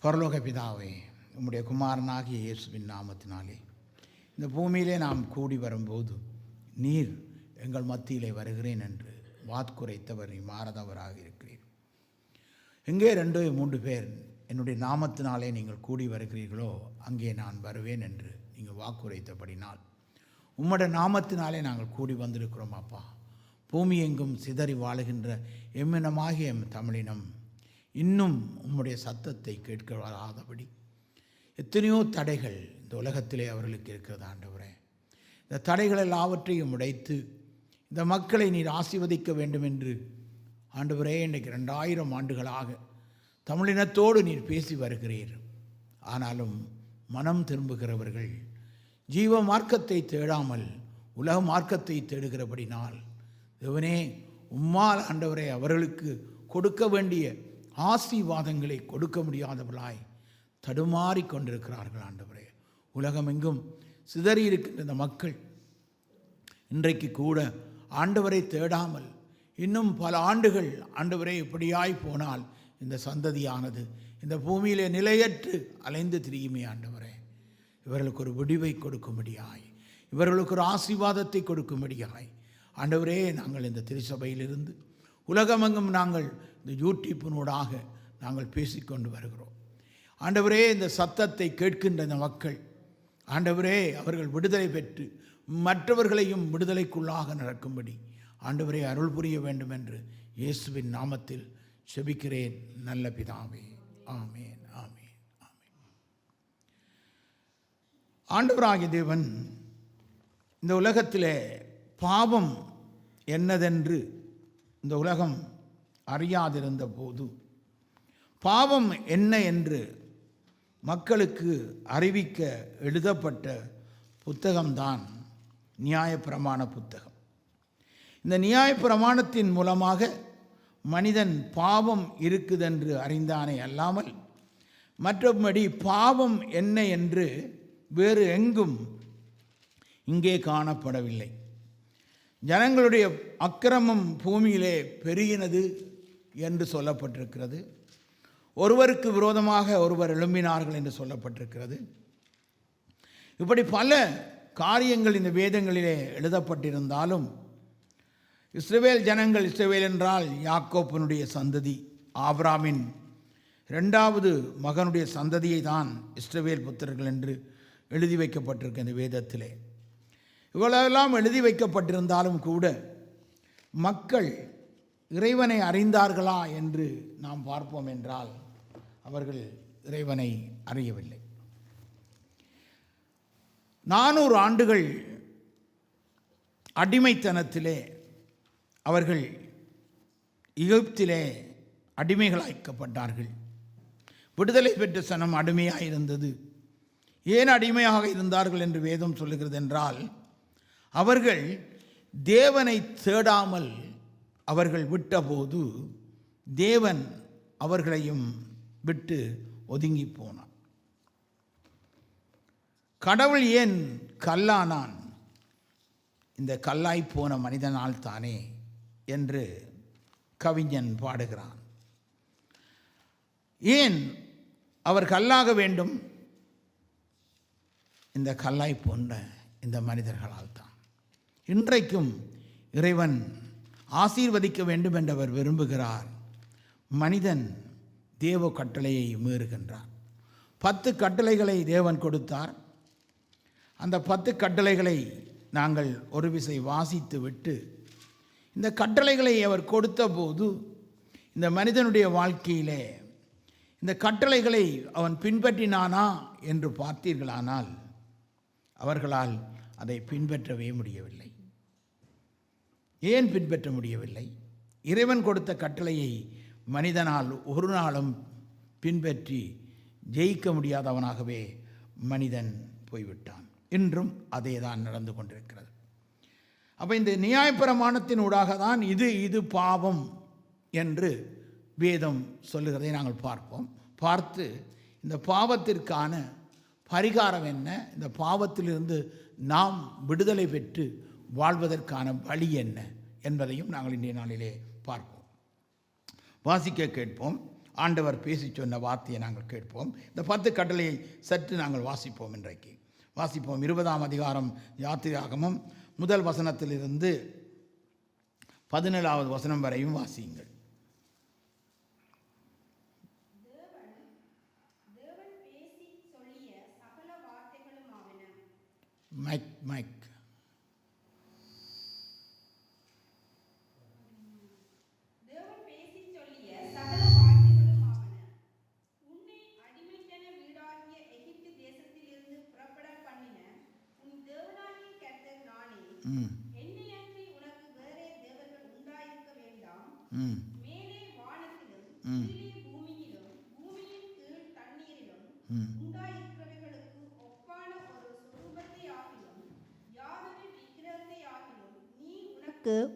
பரலோக பிதாவே, உம்முடைய குமாரனாகிய இயேசுவின் நாமத்தினாலே இந்த பூமியிலே நாம் கூடி வரும்போது நீர் எங்கள் மத்தியிலே வருகிறேன் என்று வாக்குரைத்தவர் நீ மாறதவராக இருக்கிறீர். எங்கே 2-3 பேர் என்னுடைய நாமத்தினாலே நீங்கள் கூடி வருகிறீர்களோ அங்கே நான் வருவேன் என்று நீங்கள் வாக்குரைத்தபடினால் உம்முடைய நாமத்தினாலே நாங்கள் கூடி வந்திருக்கிறோம். அப்பா, பூமி எங்கும் சிதறி வாழுகின்ற எம்மினமாகிய எம் தமிழினம் இன்னும் உம்முடைய சத்தத்தை கேட்க வராதபடி எத்தனையோ தடைகள் இந்த உலகத்திலே அவர்களுக்கு இருக்கிறது. ஆண்டவரே, இந்த தடைகள் எல்லாவற்றையும் உடைத்து இந்த மக்களை நீர் ஆசீர்வதிக்க வேண்டும் என்று ஆண்டவரே இன்றைக்கு 2000 ஆண்டுகளாக தமிழினத்தோடு நீர் பேசி வருகிறீர். ஆனாலும் மனம் திரும்புகிறவர்கள் ஜீவ மார்க்கத்தை தேடாமல் உலக மார்க்கத்தை தேடுகிறபடினால் தேவனே, உம்மால் ஆண்டவரே அவர்களுக்கு கொடுக்க வேண்டிய ஆசீர்வாதங்களை கொடுக்க முடியாதவர்களாய் தடுமாறி கொண்டிருக்கிறார்கள். ஆண்டவரே, உலகமெங்கும் சிதறி இருக்கின்ற இந்த மக்கள் இன்றைக்கு கூட ஆண்டவரை தேடாமல் இன்னும் பல ஆண்டுகள் ஆண்டவரே இப்படியாய் போனால் இந்த சந்ததியானது இந்த பூமியிலே நிலையற்று அலைந்து திரியுமே. ஆண்டவரே, இவர்களுக்கு ஒரு விடிவை கொடுக்கும்படியாய், இவர்களுக்கு ஒரு ஆசீர்வாதத்தை கொடுக்கும்படியாய் ஆண்டவரே, நாங்கள் இந்த திருச்சபையிலிருந்து உலகமெங்கும் நாங்கள் இந்த யூடியூப்பினூடாக நாங்கள் பேசிக்கொண்டு வருகிறோம். ஆண்டவரே, இந்த சத்தத்தை கேட்கின்ற இந்த மக்கள் ஆண்டவரே அவர்கள் விடுதலை பெற்று மற்றவர்களையும் விடுதலைக்குள்ளாக நடக்கும்படி ஆண்டவரே அருள் புரிய வேண்டும் என்று இயேசுவின் நாமத்தில் செபிக்கிறேன் நல்ல பிதாவே. ஆமேன், ஆமேன், ஆமேன். ஆண்டவராகிய தேவன் இந்த உலகத்திலே பாவம் என்னதென்று இந்த உலகம் அறியாதிருந்த போது பாவம் என்ன என்று மக்களுக்கு அறிவிக்க எழுதப்பட்ட புத்தகம்தான் நியாயப்பிரமாண புத்தகம். இந்த நியாயப்பிரமாணத்தின் மூலமாக மனிதன் பாவம் இருக்குதென்று அறிந்தானே அல்லாமல் மற்றபடி பாவம் என்ன என்று வேறு எங்கும் இங்கே காணப்படவில்லை. ஜனங்களுடைய அக்கிரமம் பூமியிலே பெருகினது என்று சொல்லப்பட்டிருக்கிறது. ஒருவருக்கு விரோதமாக ஒருவர் எழும்பினார்கள் என்று சொல்லப்பட்டிருக்கிறது. இப்படி பல காரியங்கள் இந்த வேதங்களிலே எழுதப்பட்டிருந்தாலும் இஸ்ரவேல் ஜனங்கள், இஸ்ரவேல் என்றால் யாக்கோப்பினுடைய சந்ததி, ஆபிரகாமின் 2வது மகனுடைய சந்ததியை தான் இஸ்ரவேல் புத்திரர்கள் என்று எழுதி வைக்கப்பட்டிருக்கு இந்த வேதத்திலே. இவ்வளவெல்லாம் எழுதி வைக்கப்பட்டிருந்தாலும் கூட மக்கள் இறைவனை அறிந்தார்களா என்று நாம் பார்ப்போம் என்றால் அவர்கள் இறைவனை அறியவில்லை. 400 ஆண்டுகள் அடிமைத்தனத்திலே அவர்கள் எகிப்திலே அடிமைகளாக்கப்பட்டார்கள். விடுதலை பெற்ற சனம் அடிமையாக இருந்தது. ஏன் அடிமையாக இருந்தார்கள் என்று வேதம் சொல்லுகிறது என்றால், அவர்கள் தேவனை தேடாமல் அவர்கள் விட்டபோது தேவன் அவர்களையும் விட்டு ஒதுங்கி போனார். கடவுள் ஏன் கல்லானான்? இந்த கல்லாய் போன மனிதனால் தானே என்று கவிஞன் பாடுகிறான். ஏன் அவர் கல்லாக வேண்டும்? இந்த கல்லாய் போன்ற இந்த மனிதர்களால் தான். இன்றைக்கும் இறைவன் ஆசீர்வதிக்க வேண்டும் என்று அவர் விரும்புகிறார். மனிதன் தேவ கட்டளையை மீறுகின்றார். 10 கட்டளைகளை தேவன் கொடுத்தார். அந்த 10 கட்டளைகளை நாங்கள் ஒரு விசை வாசித்து விட்டு, இந்த கட்டளைகளை அவர் கொடுத்த போது இந்த மனிதனுடைய வாழ்க்கையிலே இந்த கட்டளைகளை அவன் பின்பற்றினானா என்று பார்த்தீர்களானால் அவர்களால் அதை பின்பற்றவே முடியவில்லை. ஏன் பின்பற்ற முடியவில்லை? இறைவன் கொடுத்த கட்டளையை மனிதனால் ஒரு நாளும் பின்பற்றி ஜெயிக்க முடியாதவனாகவே மனிதன் போய்விட்டான். இன்றும் அதே தான் நடந்து கொண்டிருக்கிறது. அப்போ இந்த நியாயப்பிரமாணத்தின் ஊடாக தான் இது பாவம் என்று வேதம் சொல்லுகிறதை நாங்கள் பார்ப்போம். பார்த்து இந்த பாவத்திற்கான பரிகாரம் என்ன, இந்த பாவத்திலிருந்து நாம் விடுதலை பெற்று வாழ்வதற்கான வழி என்ன என்பதையும் நாங்கள் இன்றைய நாளிலே பார்ப்போம். வாசிக்க கேட்போம். ஆண்டவர் பேசி சொன்ன வார்த்தையை நாங்கள் கேட்போம். இந்த 10 கட்டளையை சற்று நாங்கள் வாசிப்போம். இன்றைக்கு வாசிப்போம். 20ஆம் அதிகாரம் யாத்திராகமம் முதல் வசனத்திலிருந்து 17வது வசனம் வரையும் வாசியுங்கள். மைக்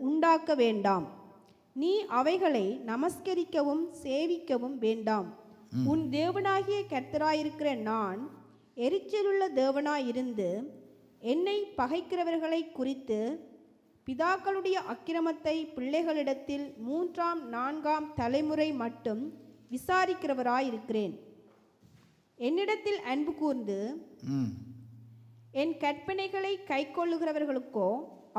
உண்டாக்க வேண்டாம். நீ அவைகளை நமஸ்கரிக்கவும் சேவிக்கவும் வேண்டாம். உன் தேவனாகிய கர்த்தராயிருக்கிற நான் எரிச்சலுள்ள தேவனாயிருந்து என்னை பகைக்கிறவர்களை குறித்து பிதாக்களுடைய அக்கிரமத்தை பிள்ளைகளிடத்தில் 3ஆம் 4ஆம் தலைமுறை மட்டும் விசாரிக்கிறவராயிருக்கிறேன். என்னிடத்தில் அன்பு கூர்ந்து என் கற்பனைகளை கைக்கொள்ளுகிறவர்களுக்கோ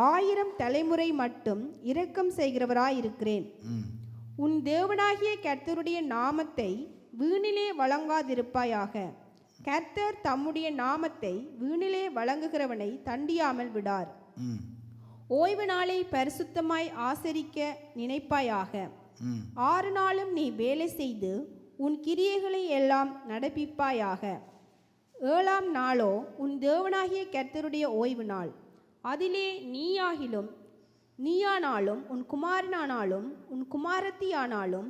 1000 தலைமுறை மட்டும் இரக்கம் செய்கிறவராயிருக்கிறேன். உன் தேவனாகிய கர்த்தருடைய நாமத்தை வீணிலே வழங்காதிருப்பாயாக. கர்த்தர் தம்முடைய நாமத்தை வீணிலே வழங்குகிறவனை தண்டியாமல் விடார். ஓய்வு நாளை பரிசுத்தமாய் ஆசரிக்க நினைப்பாயாக. 6 நாளும் நீ வேலை செய்து உன் கிரியைகளை எல்லாம் நடப்பிப்பாயாக. 7ஆம் நாளோ உன் தேவனாகிய கர்த்தருடைய ஓய்வு நாள். அதிலே நீயானாலும் உன் குமாரனானாலும் உன் குமாரத்தியானாலும்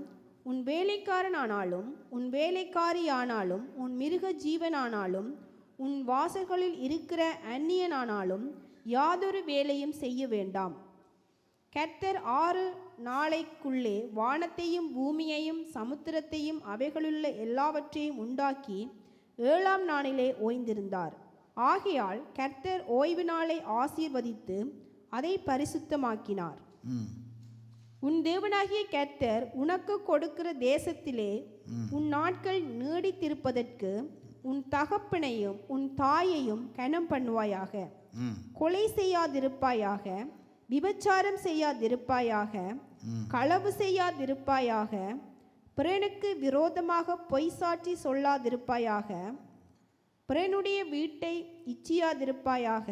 உன் வேலைக்காரனானாலும் உன் வேலைக்காரியானாலும் உன் மிருக ஜீவனானாலும் உன் வாசல்களில் இருக்கிற அந்நியனானாலும் யாதொரு வேலையும் செய்ய வேண்டாம். கர்த்தர் 6 நாளைக்குள்ளே வானத்தையும் பூமியையும் சமுத்திரத்தையும் அவைகளுள்ள எல்லாவற்றையும் உண்டாக்கி 7ஆம் நாளிலே ஓய்ந்திருந்தார். ஆகையால் கர்த்தர் ஓய்வு நாளை ஆசீர்வதித்து அதை பரிசுத்தமாக்கினார். உன் தேவனாகிய கர்த்தர் உனக்கு கொடுக்கிற தேசத்திலே உன் நாட்கள் நீடித்திருப்பதற்கு உன் தகப்பனையும் உன் தாயையும் கனம் பண்ணுவாயாக. கொலை செய்யாதிருப்பாயாக. விபச்சாரம் செய்யாதிருப்பாயாக. களவு செய்யாதிருப்பாயாக. பிறனுக்கு விரோதமாக பொய் சாட்சி சொல்லாதிருப்பாயாக. பிறனுடைய வீட்டை இச்சியாதிருப்பாயாக.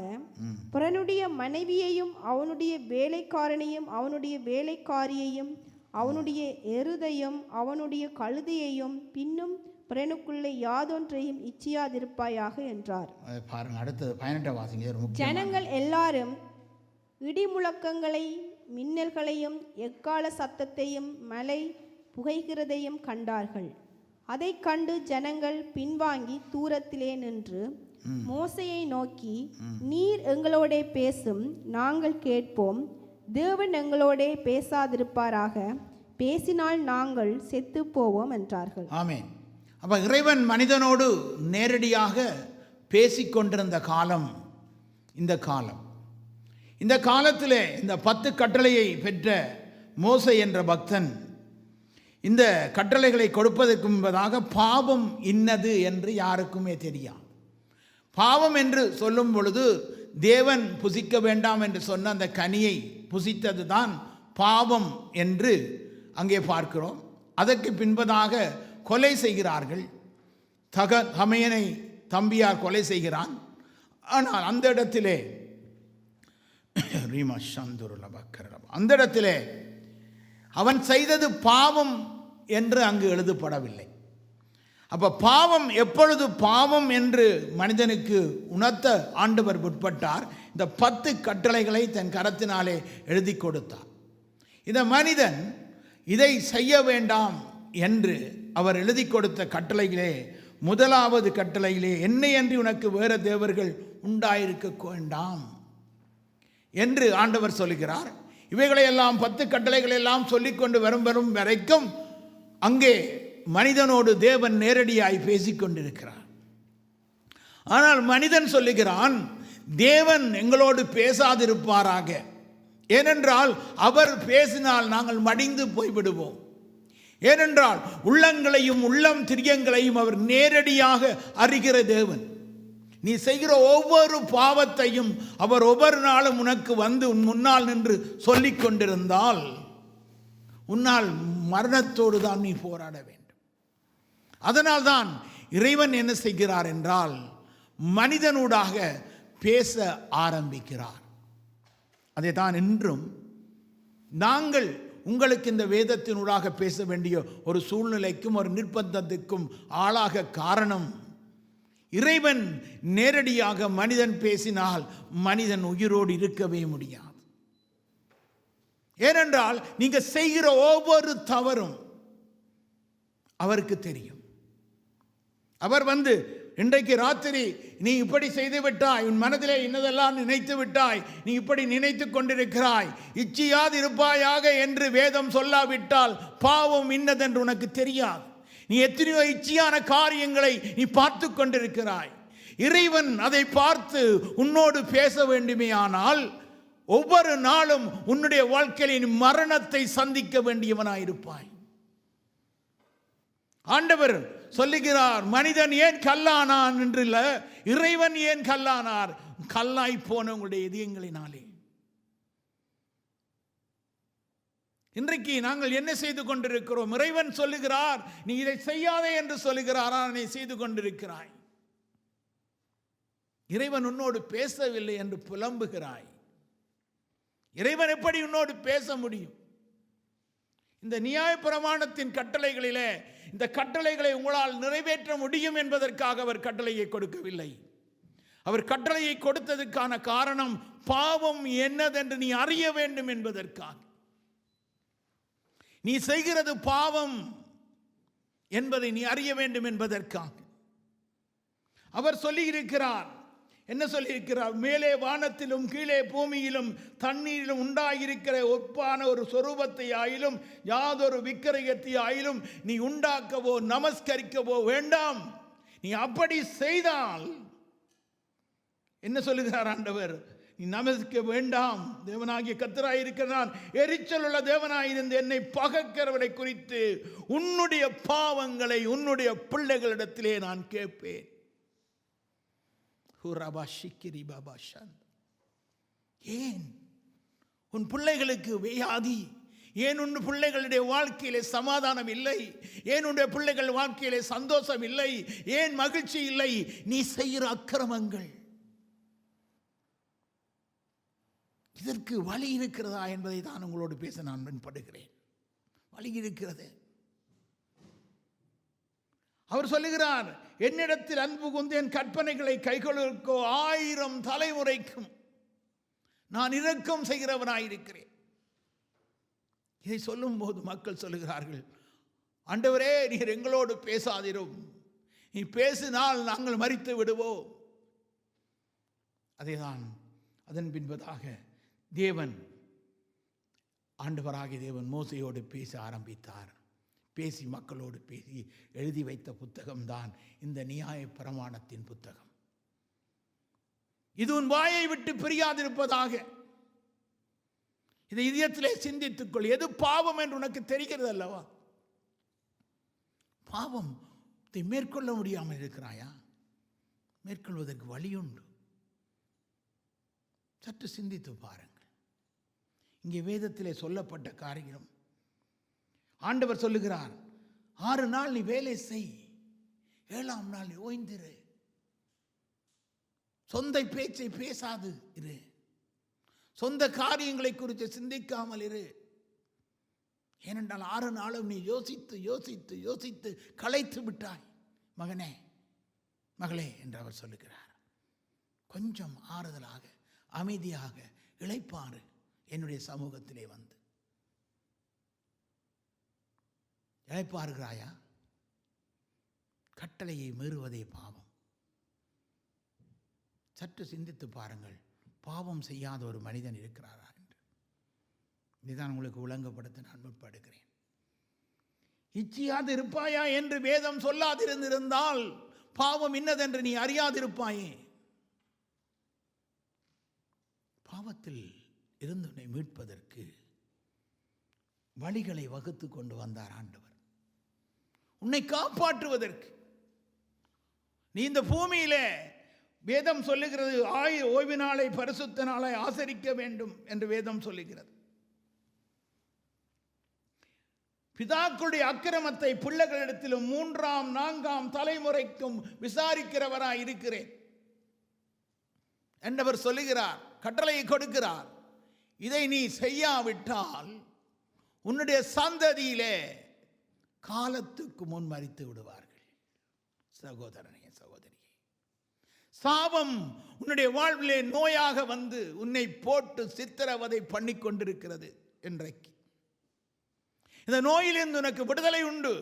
பிறனுடைய மனைவியையும் அவனுடைய வேலைக்காரனையும் அவனுடைய வேலைக்காரியையும் அவனுடைய எருதையும் அவனுடைய கழுதையையும் பின்னும் பிறனுக்குள்ளே யாதொன்றையும் இச்சியாதிருப்பாயாக என்றார். பாருங்க, அடுத்தது 18 வாசிங்க. ஜனங்கள் எல்லாரும் இடி முழக்கங்களையும் மின்னல்களையும் எக்கால சத்தத்தையும் மலை புகைகிறதையும் கண்டார்கள். அதை கண்டு ஜனங்கள் பின்வாங்கி தூரத்திலே நின்று மோசையை நோக்கி, நீர் எங்களோடே பேசும், நாங்கள் கேட்போம். தேவன் எங்களோடே பேசாதிருப்பாராக. பேசினால் நாங்கள் செத்து போவோம் என்றார்கள். ஆமென். அப்ப இறைவன் மனிதனோடு நேரடியாக பேசிக்கொண்டிருந்த காலம் இந்த காலத்திலே இந்த 10 கட்டளையை பெற்ற மோசே என்ற பக்தன் இந்த கட்டளைகளை கொடுப்பதற்கு முன்பதாக பாவம் இன்னது என்று யாருக்குமே தெரியாது. பாவம் என்று சொல்லும் பொழுது தேவன் புசிக்க வேண்டாம் என்று சொன்ன அந்த கனியை புசித்தது தான் பாவம் என்று அங்கே பார்க்கிறோம். அதற்கு பின்பதாக கொலை செய்கிறார்கள். தமையனை தம்பியார் கொலை செய்கிறான். ஆனால் அந்த இடத்திலே அவன் செய்தது பாவம் என்று அங்கு எழுதப்படவில்லை. அப்ப பாவம் எப்பொழுது பாவம் என்று மனிதனுக்கு உணர்த்த ஆண்டவர் உட்பட்டார். இந்த 10 கட்டளைகளை தன் கரத்தினாலே எழுதி கொடுத்தார். இந்த மனிதன் இதை செய்ய வேண்டாம் என்று அவர் எழுதி கொடுத்த கட்டளைகளே, முதலாவது கட்டளையிலே என்னை அன்றி உனக்கு வேறு தேவர்கள் உண்டாயிருக்க வேண்டாம் என்று ஆண்டவர் சொல்லுகிறார். இவைகளையெல்லாம் 10 கட்டளைகளை எல்லாம் சொல்லிக்கொண்டு வரும் வரைக்கும் அங்கே மனிதனோடு தேவன் நேரடியாய் பேசிக்கொண்டிருக்கிறார். ஆனால் மனிதன் சொல்லுகிறான், தேவன் எங்களோடு பேசாதிருப்பாராக. ஏனென்றால் அவர் பேசினால் நாங்கள் மடிந்து போய்விடுவோம். ஏனென்றால் உள்ளங்களையும் உள்ளம் திரியங்களையும் அவர் நேரடியாக அறிகிற தேவன். நீ செய்கிற ஒவ்வொரு பாவத்தையும் அவர் ஒவ்வொரு நாளும் உனக்கு வந்து உன் முன்னால் நின்று சொல்லிக் கொண்டிருந்தால் உன்னால் மரணத்தோடு தான் நீ போராட வேண்டும். அதனால்தான் இறைவன் என்ன செய்கிறார் என்றால் மனிதனூடாக பேச ஆரம்பிக்கிறார். அதை தான் இன்றும் நாங்கள் உங்களுக்கு இந்த வேதத்தினூடாக பேச வேண்டிய ஒரு சூழ்நிலைக்கும் ஒரு நிர்பந்தத்துக்கும் ஆளாக காரணம், இறைவன் நேரடியாக மனிதன் பேசினால் மனிதன் உயிரோடு இருக்கவே முடியாது. ஏனென்றால் நீங்க செய்கிற ஒவ்வொரு தவறும் அவருக்கு தெரியும். அவர் வந்து இன்றைக்கு ராத்திரி நீ இப்படி செய்து விட்டாய், உன் மனதிலே இன்னதெல்லாம் நினைத்து விட்டாய், நீ இப்படி நினைத்து கொண்டிருக்கிறாய், இச்சியாது இருப்பாயாக என்று வேதம் சொல்லாவிட்டால் பாவம் இன்னதென்று உனக்கு தெரியாது. நீ எத்தனையோ இச்சையான காரியங்களை நீ பார்த்து கொண்டிருக்கிறாய். இறைவன் அதை பார்த்து உன்னோடு பேச வேண்டுமேயானால் ஒவ்வொரு நாளும் உன்னுடைய வாழ்க்கையில் மரணத்தை சந்திக்க வேண்டியவனாயிருப்பாய். ஆண்டவர் சொல்லுகிறார், மனிதன் ஏன் கல்லானான் என்று இல்ல, இறைவன் ஏன் கல்லானார், கல்லாய் போன உங்களுடைய இதயங்களினாலே. இன்றைக்கு நாங்கள் என்ன செய்து கொண்டிருக்கிறோம்? இறைவன் சொல்லுகிறார் நீ இதை செய்யாதே என்று சொல்லுகிறார், நீ செய்து கொண்டிருக்கிறாய். இறைவன் உன்னோடு பேசவில்லை என்று புலம்புகிறாய். இறைவன் எப்படி உன்னோடு பேச முடியும்? இந்த நியாயப்பிரமாணத்தின் கட்டளைகளிலே இந்த கட்டளைகளை உங்களால் நிறைவேற்ற முடியும் என்பதற்காக அவர் கட்டளையை கொடுக்கவில்லை. அவர் கட்டளையை கொடுத்ததற்கான காரணம் பாவம் என்னதென்று நீ அறிய வேண்டும் என்பதற்காக. நீ செய்கிறது பாவம் என்பதை நீ அறிய வேண்டும் என்பதற்காக அவர் சொல்லியிருக்கிறார். என்ன சொல்லியிருக்கிறார்? மேலே வானத்திலும் கீழே பூமியிலும் தண்ணீரிலும் உண்டாயிருக்கிற ஒப்பான ஒரு சொரூபத்தை ஆயிலும் யாதொரு விக்கிரகத்தை ஆயிலும் நீ உண்டாக்கவோ நமஸ்கரிக்கவோ வேண்டாம். நீ அப்படி செய்தால் என்ன சொல்லுகிறார் ஆண்டவர்? நீ நமஸ்க வேண்டாம். தேவனாகிய கர்த்தராயிருக்கிறான் எரிச்சல் உள்ள தேவனாயிருந்து என்னை பகைக்கிறவரை குறித்து உன்னுடைய பாவங்களை உன்னுடைய பிள்ளைகளிடத்திலே நான் கேட்பேன். ஏன் உன் பிள்ளைகளுக்கு வியாதி? ஏன் உன் பிள்ளைகளுடைய வாழ்க்கையிலே சமாதானம் இல்லை? ஏன் உன்னுடைய பிள்ளைகள் வாழ்க்கையிலே சந்தோஷம் இல்லை? ஏன் மகிழ்ச்சி இல்லை? நீ செய்கிற அக்கிரமங்கள். இதற்கு வழி இருக்கிறதா என்பதை தான் உங்களோடு பேச நான் முன்படுகிறேன். வழி இருக்கிறது. அவர் சொல்லுகிறார், என்னிடத்தில் அன்பு கூர்ந்து என் கற்பனைகளை கைக்கொள்ளுக்கோ 1000 தலைமுறைக்கும் நான் இரக்கம் செய்கிறவனாயிருக்கிறேன். இதை சொல்லும் போது மக்கள் சொல்லுகிறார்கள், ஆண்டவரே நீர் எங்களோடு பேசாதிரும், நீ பேசினால் நாங்கள் மரித்து விடுவோம். அதேதான் அதன் பின்பதாக தேவன் ஆண்டவராகிய தேவன் மோசையோடு பேச ஆரம்பித்தார். பேசி மக்களோடு பேசி எழுதி வைத்த புத்தகம்தான் இந்த நியாய பிரமாணத்தின் புத்தகம். இது உன் வாயை விட்டு பிரியாதிருப்பதாக. இதை இதயத்திலே சிந்தித்துக்கொள். எது பாவம் என்று உனக்கு தெரிகிறது அல்லவா? பாவத்தை மேற்கொள்ள முடியாமல் இருக்கிறாயா? மேற்கொள்வதற்கு வழியுண்டு. சற்று சிந்தித்து பாருங்கள். இங்கே வேதத்திலே சொல்லப்பட்ட காரியம், ஆண்டவர் சொல்லுகிறார், 6 நாள் நீ வேலை செய், 7ஆம் நாள் நீ ஓய்ந்திரு. சொந்த பேச்சை பேசாது இரு. சொந்த காரியங்களை குறித்து சிந்திக்காமல் இரு. ஏனென்றால் 6 நாளும் நீ யோசித்து யோசித்து யோசித்து களைத்து விட்டாய் மகனே மகளே என்று அவர் சொல்லுகிறார். கொஞ்சம் ஆறுதலாக அமைதியாக இளைப்பாறு என்னுடைய சமூகத்திலே வந்து. இளைப்பாறுகிறாயா? கட்டளையை மீறுவதே பாவம். சற்று சிந்தித்து பாருங்கள், பாவம் செய்யாத ஒரு மனிதன் இருக்கிறாரா என்று. இதுதான் உங்களுக்கு விளங்கப்படுத்த நான் முற்படுகிறேன். இச்சியாது இருப்பாயா என்று வேதம் சொல்லாதிருந்திருந்தால் பாவம் இன்னதென்று நீ அறியாதிருப்பாயே. பாவத்தில் இருந்து மீட்பதற்கு வழிகளை வகுத்து கொண்டு வந்தார் ஆண்டவர். உன்னை காப்பாற்றுவதற்கு. நீ இந்த பூமியிலே வேதம் சொல்லுகிறது ஓய்வு நாளை பரிசுத்த நாளை ஆசரிக்க வேண்டும் என்று வேதம் சொல்லுகிறது. பிதாக்களுடைய அக்கிரமத்தை பிள்ளைகளிடத்திலும் 3ஆம் 4ஆம் தலைமுறைக்கும் விசாரிக்கிறவராய் இருக்கிறேன் என்றவர் சொல்லுகிறார், கட்டளையை கொடுக்கிறார். இதை நீ செய்யாவிட்டால் உன்னுடைய சந்ததியிலே காலத்துக்கு முன் மரித்து விடுவார்கள். சகோதரனே, சகோதரியே, சாபம் உன்னுடைய வாழ்விலே நோயாக வந்து உன்னை போட்டு சித்திரவதை பண்ணி கொண்டிருக்கிறது. இன்றைக்கு இந்த நோயிலிருந்து உனக்கு விடுதலை உண்டு.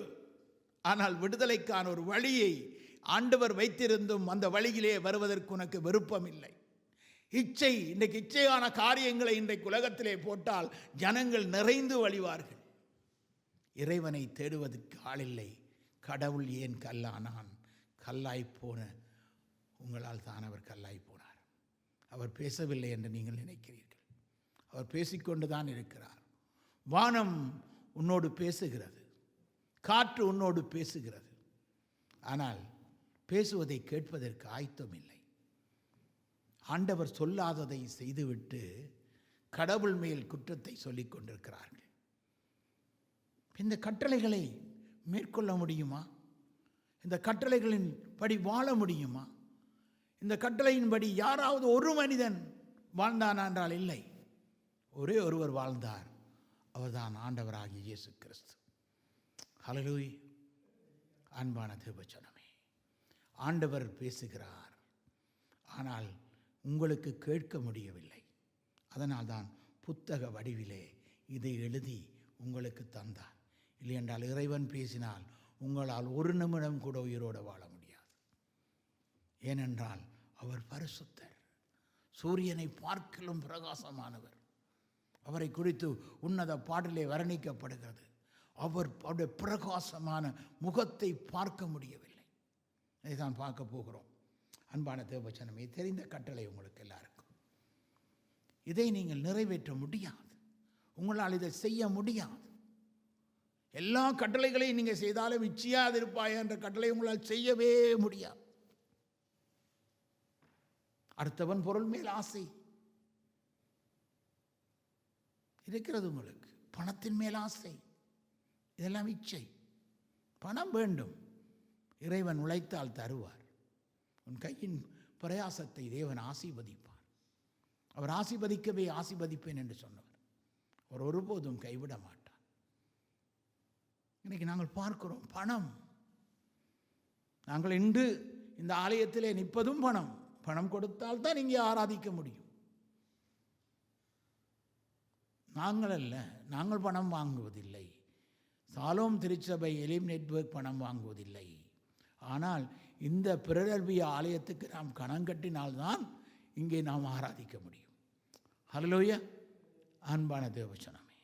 ஆனால் விடுதலைக்கான ஒரு வழியை ஆண்டவர் வைத்திருந்தும் அந்த வழியிலே வருவதற்கு உனக்கு விருப்பம் இல்லை. இச்சை, இன்றைக்கு இச்சையான காரியங்களை இன்றைக்கு உலகத்திலே போட்டால் ஜனங்கள் நிறைந்து வழிவார்கள். இறைவனை தேடுவதற்கு ஆளில்லை. கடவுள் ஏன் கல்லானான்? கல்லாய்ப்போன உங்களால் தான் அவர் கல்லாய் போனார். அவர் பேசவில்லை என்று நீங்கள் நினைக்கிறீர்கள். அவர் பேசிக்கொண்டு தான் இருக்கிறார். வானம் உன்னோடு பேசுகிறது, காற்று உன்னோடு பேசுகிறது. ஆனால் பேசுவதை கேட்பதற்கு ஆயத்தம் இல்லை. ஆண்டவர் சொல்லாததை செய்துவிட்டு கடவுள் மேல் குற்றத்தை சொல்லிக் கொண்டிருக்கிறார்கள். இந்த கட்டளைகளை மேற்கொள்ள முடியுமா? இந்த கட்டளைகளின் படி வாழ முடியுமா? இந்த கட்டளையின்படி யாராவது ஒரு மனிதன் வாழ்ந்தான் என்றால் இல்லை. ஒரே ஒருவர் வாழ்ந்தார், அவர்தான் ஆண்டவராகிய இயேசு கிறிஸ்து. ஹல்லேலூயா. அன்பான தேவஜனமே, ஆண்டவர் பேசுகிறார், ஆனால் உங்களுக்கு கேட்க முடியவில்லை. அதனால்தான் புத்தக வடிவிலே இதை எழுதி உங்களுக்கு தந்தார். இல்லையென்றால் இறைவன் பேசினால் உங்களால் ஒரு நிமிடம் கூட உயிரோடு வாழ முடியாது. ஏனென்றால் அவர் பரிசுத்தர், சூரியனை பார்க்கிலும் பிரகாசமானவர். அவரை குறித்து உன்னத பாடலே வர்ணிக்கப்படுகிறது. அவருடைய பிரகாசமான முகத்தை பார்க்க முடியவில்லை. இதைதான் பார்க்க போகிறோம். அன்பான தேவச்சனமே, தெரிந்த கட்டளை உங்களுக்கு எல்லாருக்கும். இதை நீங்கள் நிறைவேற்ற முடியாது, உங்களால் இதை செய்ய முடியாது. எல்லா கட்டளைகளையும் நீங்கள் செய்தாலும் இச்சியாது இருப்பாய் என்ற கட்டளை உங்களால் செய்யவே முடியாது. அடுத்தவன் பொருள் மேல் ஆசை இருக்கிறது உங்களுக்கு, பணத்தின் மேல் ஆசை, இதெல்லாம் இச்சை. பணம் வேண்டும், இறைவன் உழைத்தால் தருவார். உன் கையின் பிரயாசத்தை தேவன் ஆசீர்வதிப்பார். அவர் ஆசீர்வதிக்கவே ஆசீர்வதிப்பேன் என்று சொன்னவர். அவர் ஒருபோதும் கைவிட மாட்டார். இன்னைக்கு நாங்கள் பார்க்கிறோம், பணம். நாங்கள் இன்று இந்த ஆலயத்திலே நிற்பதும் பணம். பணம் கொடுத்தால் தான் இங்கே ஆராதிக்க முடியும். நாங்கள் அல்ல, நாங்கள் பணம் வாங்குவதில்லை. சாலோம் திருச்சபை எலிம் நெட்வொர்க் பணம் வாங்குவதில்லை. ஆனால் இந்த பிரரல்விய ஆலயத்துக்கு நாம் கணம் கட்டினால்தான் இங்கே நாம் ஆராதிக்க முடியும். ஹல்லேலூயா. அன்பான தேவச்சனமே,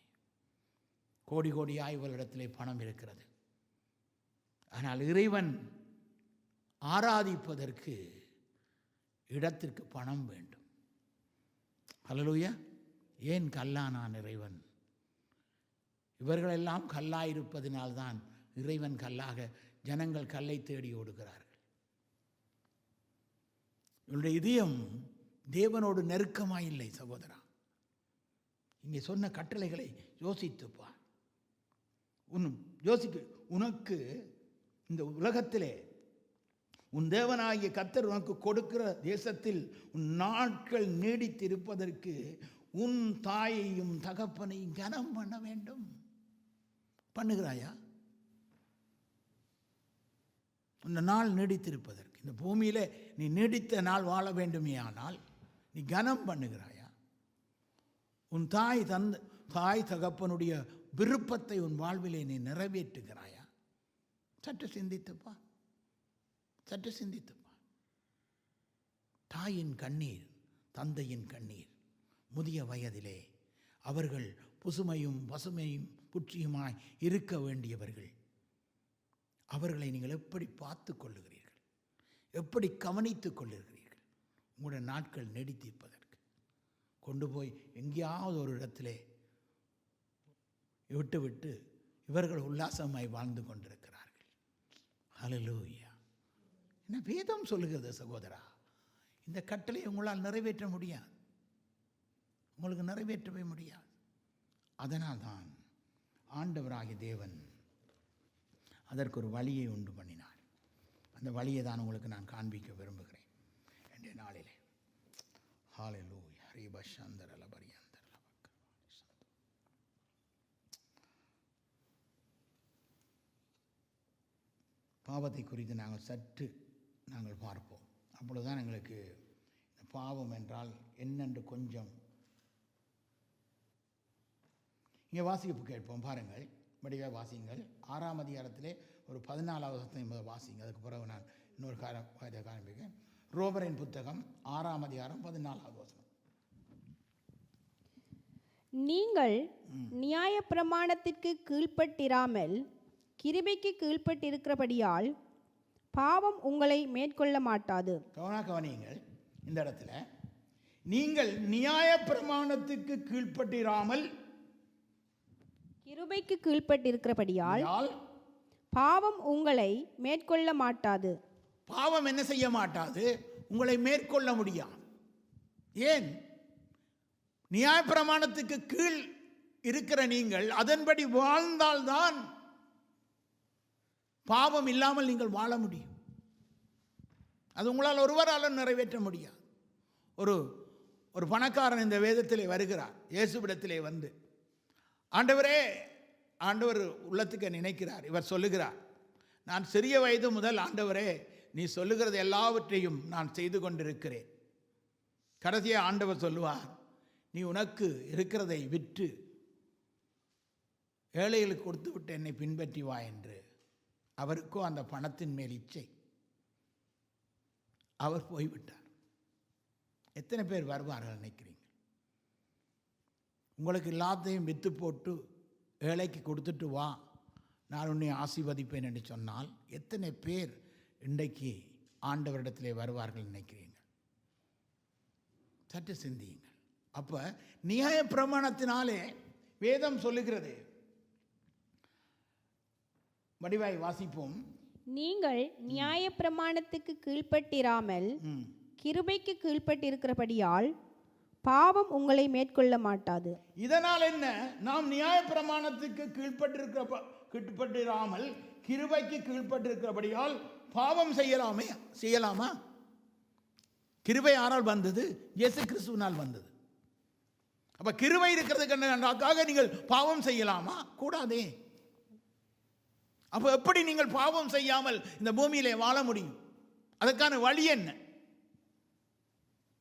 கோடி கோடியாய் இவரிடத்திலே பணம் இருக்கிறது. ஆனால் இறைவன் ஆராதிப்பதற்கு இடத்திற்கு பணம் வேண்டும். ஹல்லேலூயா. ஏன் கல்லானான் இறைவன்? இவர்களெல்லாம் கல்லாயிருப்பதினால்தான் இறைவன் கல்லாக, ஜனங்கள் கல்லை தேடி ஓடுகிறார்கள். இவருடைய இதயம் தேவனோடு நெருக்கமாக இல்லை. சகோதரா, இங்கே சொன்ன கட்டளைகளை யோசித்துப்பார். உனக்கு இந்த உலகத்திலே உன் தேவனாகிய கர்த்தர் உனக்கு கொடுக்கிற தேசத்தில் உன் நாட்கள் நீடித்திருப்பதற்கு உன் தாயையும் தகப்பனையும் கனம் பண்ண வேண்டும். பண்ணுகிறாயா? இந்த நாள் நீடித்திருப்பதற்கு, இந்த பூமியிலே நீ நீடித்த நாள் வாழ வேண்டுமே, ஆனால் நீ கனம் பண்ணுகிறாயா? உன் தாய் தகப்பனுடைய விருப்பத்தை உன் வாழ்விலே நீ நிறைவேற்றுகிறாயா? சற்று சிந்தித்துப்பா, சற்று சிந்தித்துப்பா. தாயின் கண்ணீர், தந்தையின் கண்ணீர். முதிய வயதிலே அவர்கள் புசுமையும் பசுமையும் புற்றியுமாய் இருக்க வேண்டியவர்கள். அவர்களை நீங்கள் எப்படி பார்த்து கொள்ளுகிறீர்கள்? எப்படி கவனித்துக் கொள்ளுகிறீர்கள்? உங்களுடைய நாட்கள் நீடித்திருப்பதற்கு கொண்டு போய் எங்கேயாவது ஒரு இடத்திலே விட்டு இவர்கள் உல்லாசமாய் வாழ்ந்து கொண்டிருக்கிறார்கள். ஹல்லேலூயா. என்ன வேதம் சொல்லுகிறது சகோதரா, இந்த கட்டளை உங்களால் நிறைவேற்ற முடியாது, உங்களுக்கு நிறைவேற்றவே முடியாது. அதனால் தான் ஆண்டவராகிய தேவன் அதற்கு ஒரு வழியை உண்டு பண்ணினார். அந்த வழியை தான் உங்களுக்கு நான் காண்பிக்க விரும்புகிறேன் என்ற நாளிலே. ஹல்லேலூயா. ஹரிபஷந்தர லபரியந்தர லபக்க. பாவத்தை குறித்து நாங்கள் சற்று பார்ப்போம். அப்பொழுதுதான் எங்களுக்கு இந்த பாவம் என்றால் என்னென்று கொஞ்சம் இங்கே வாசிப்பு கேட்போம். பாருங்கள், வடிவாக வாசிங்கள். 6ஆம் அதிகாரத்திலே ஒரு 14வது வசனம் வாசிங்க. அதுக்கு பிறகு நான் இன்னொரு காண்பிக்கிறேன். ரோமரின் புத்தகம் 6ஆம் அதிகாரம் 14வது வசனம். நீங்கள் நியாயப்பிரமாணத்திற்கு கீழ்ப்பட்டிராமல் கிருபைக்கு கீழ்ப்பட்டிருக்கிறபடியால் பாவம் உங்களை மேற்கொள்ள மாட்டாது. கவனியுங்கள். இந்த இடத்துல நீங்கள் நியாயப்பிரமாணத்துக்கு கீழ்ப்பட்டிராமல் கிருபைக்கு கீழ்ப்பட்டிருக்கிறபடியால் பாவம் உங்களை மேற்கொள்ள மாட்டாது. பாவம் என்ன செய்ய மாட்டாது? உங்களை மேற்கொள்ள முடியாது. ஏன்? நியாயப்பிரமாணத்துக்கு கீழ் இருக்கிற நீங்கள் அதன்படி வாழ்ந்தால்தான் பாவம் இல்லாமல் நீங்கள் வாழ முடியும். அது உங்களால் ஒருவரால் நிறைவேற்ற முடியாது. ஒரு பணக்காரன் இந்த வேதத்திலே வருகிறார். இயேசுவிடத்திலே வந்து, ஆண்டவரே, ஆண்டவர் உள்ளத்துக்கு நினைக்கிறார். இவர் சொல்லுகிறார், நான் சிறிய வயது முதல் ஆண்டவரே நீ சொல்லுகிறது எல்லாவற்றையும் நான் செய்து கொண்டிருக்கிறேன். கடைசியாக ஆண்டவர் சொல்லுவார், நீ உனக்கு இருக்கிறதை விற்று ஏழைகளுக்கு கொடுத்து விட்டு என்னை பின்பற்றி வா என்று. அவருக்கோ அந்த பணத்தின் மேல் இச்சை. அவர் போய்விட்டார். எத்தனை பேர் வருவார்கள் நினைக்கிறீங்க? உங்களுக்கு எல்லாத்தையும் விற்று போட்டு ஏழைக்கு கொடுத்துட்டு வா, நான் உன்னை ஆசீர்வதிப்பேன் என்று சொன்னால் எத்தனை பேர் இன்றைக்கு ஆண்டவரிடத்திலே வருவார்கள் நினைக்கிறீங்க? சற்று சிந்தியுங்கள். அப்போ நியாய பிரமாணத்தினாலே வேதம் சொல்லுகிறது. வடிவாய் வாசிப்போம். நீங்கள் நியாயப்பிரமாணத்துக்கு கீழ்ப்பட்டிராமல் கிருபைக்கு கீழ்ப்பட்டிருக்கிறபடியால் பாவம் உங்களை மேற்கொள்ள மாட்டாது. இதனால் என்ன? நாம் நியாயப்பிரமாணத்துக்கு கீழ்ப்பட்டிராமல் கிருபைக்கு கீழ்ப்பட்டிருக்கிறபடியால் பாவம் செய்யலாமா? கிருபை யாரால் வந்தது? இயேசு கிறிஸ்துவினால் வந்தது. அப்ப கிருபை இருக்கிறதுக்காக நீங்கள் பாவம் செய்யலாமா? கூடாதே. அப்ப எப்படி நீங்கள் பாவம் செய்யாமல் இந்த பூமியிலே வாழ முடியும்? அதற்கான வழி என்ன?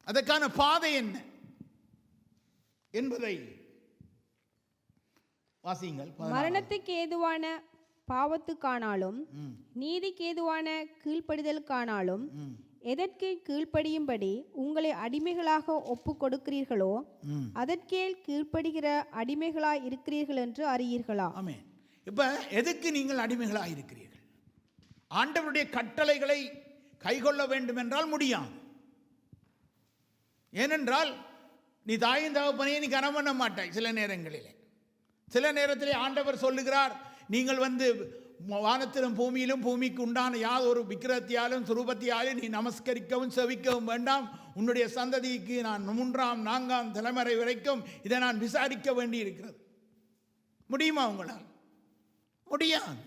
அதற்கான பாதை என்ன என்பதை வாசியுங்கள். மரணத்துக்கு ஏதுவான பாவத்துக்கானாலும் நீதிக்கு ஏதுவான கீழ்ப்படிதலுக்கானாலும் எதற்கு கீழ்ப்படியும்படி உங்களை அடிமைகளாக ஒப்பு கொடுக்கிறீர்களோ அதற்கே கீழ்ப்படுகிற அடிமைகளாய் இருக்கிறீர்கள் என்று அறியீர்களா? ஆமென். இப்ப எதுக்கு நீங்கள் அடிமைகளாக இருக்கிறீர்கள்? ஆண்டவருடைய கட்டளைகளை கைக்கொள்ள வேண்டும் என்றால் முடியாது. ஏனென்றால் நீ தாயின் தகப்பனையே நீ கனம் பண்ண மாட்டாய். சில நேரத்திலே ஆண்டவர் சொல்லுகிறார், நீங்கள் வானத்திலும் பூமியிலும் பூமிக்கு உண்டான யாதொரு விக்கிரகத்தையாலும் சுரூபத்தையாலும் நீ நமஸ்கரிக்கவும் செவிக்கவும் வேண்டாம். உன்னுடைய சந்ததிக்கு நான் 3ஆம் 4ஆம் தலைமுறை வரைக்கும் இதை நான் விசாரிக்க வேண்டி இருக்கிறது. முடியுமா உங்களால்? முடியாது.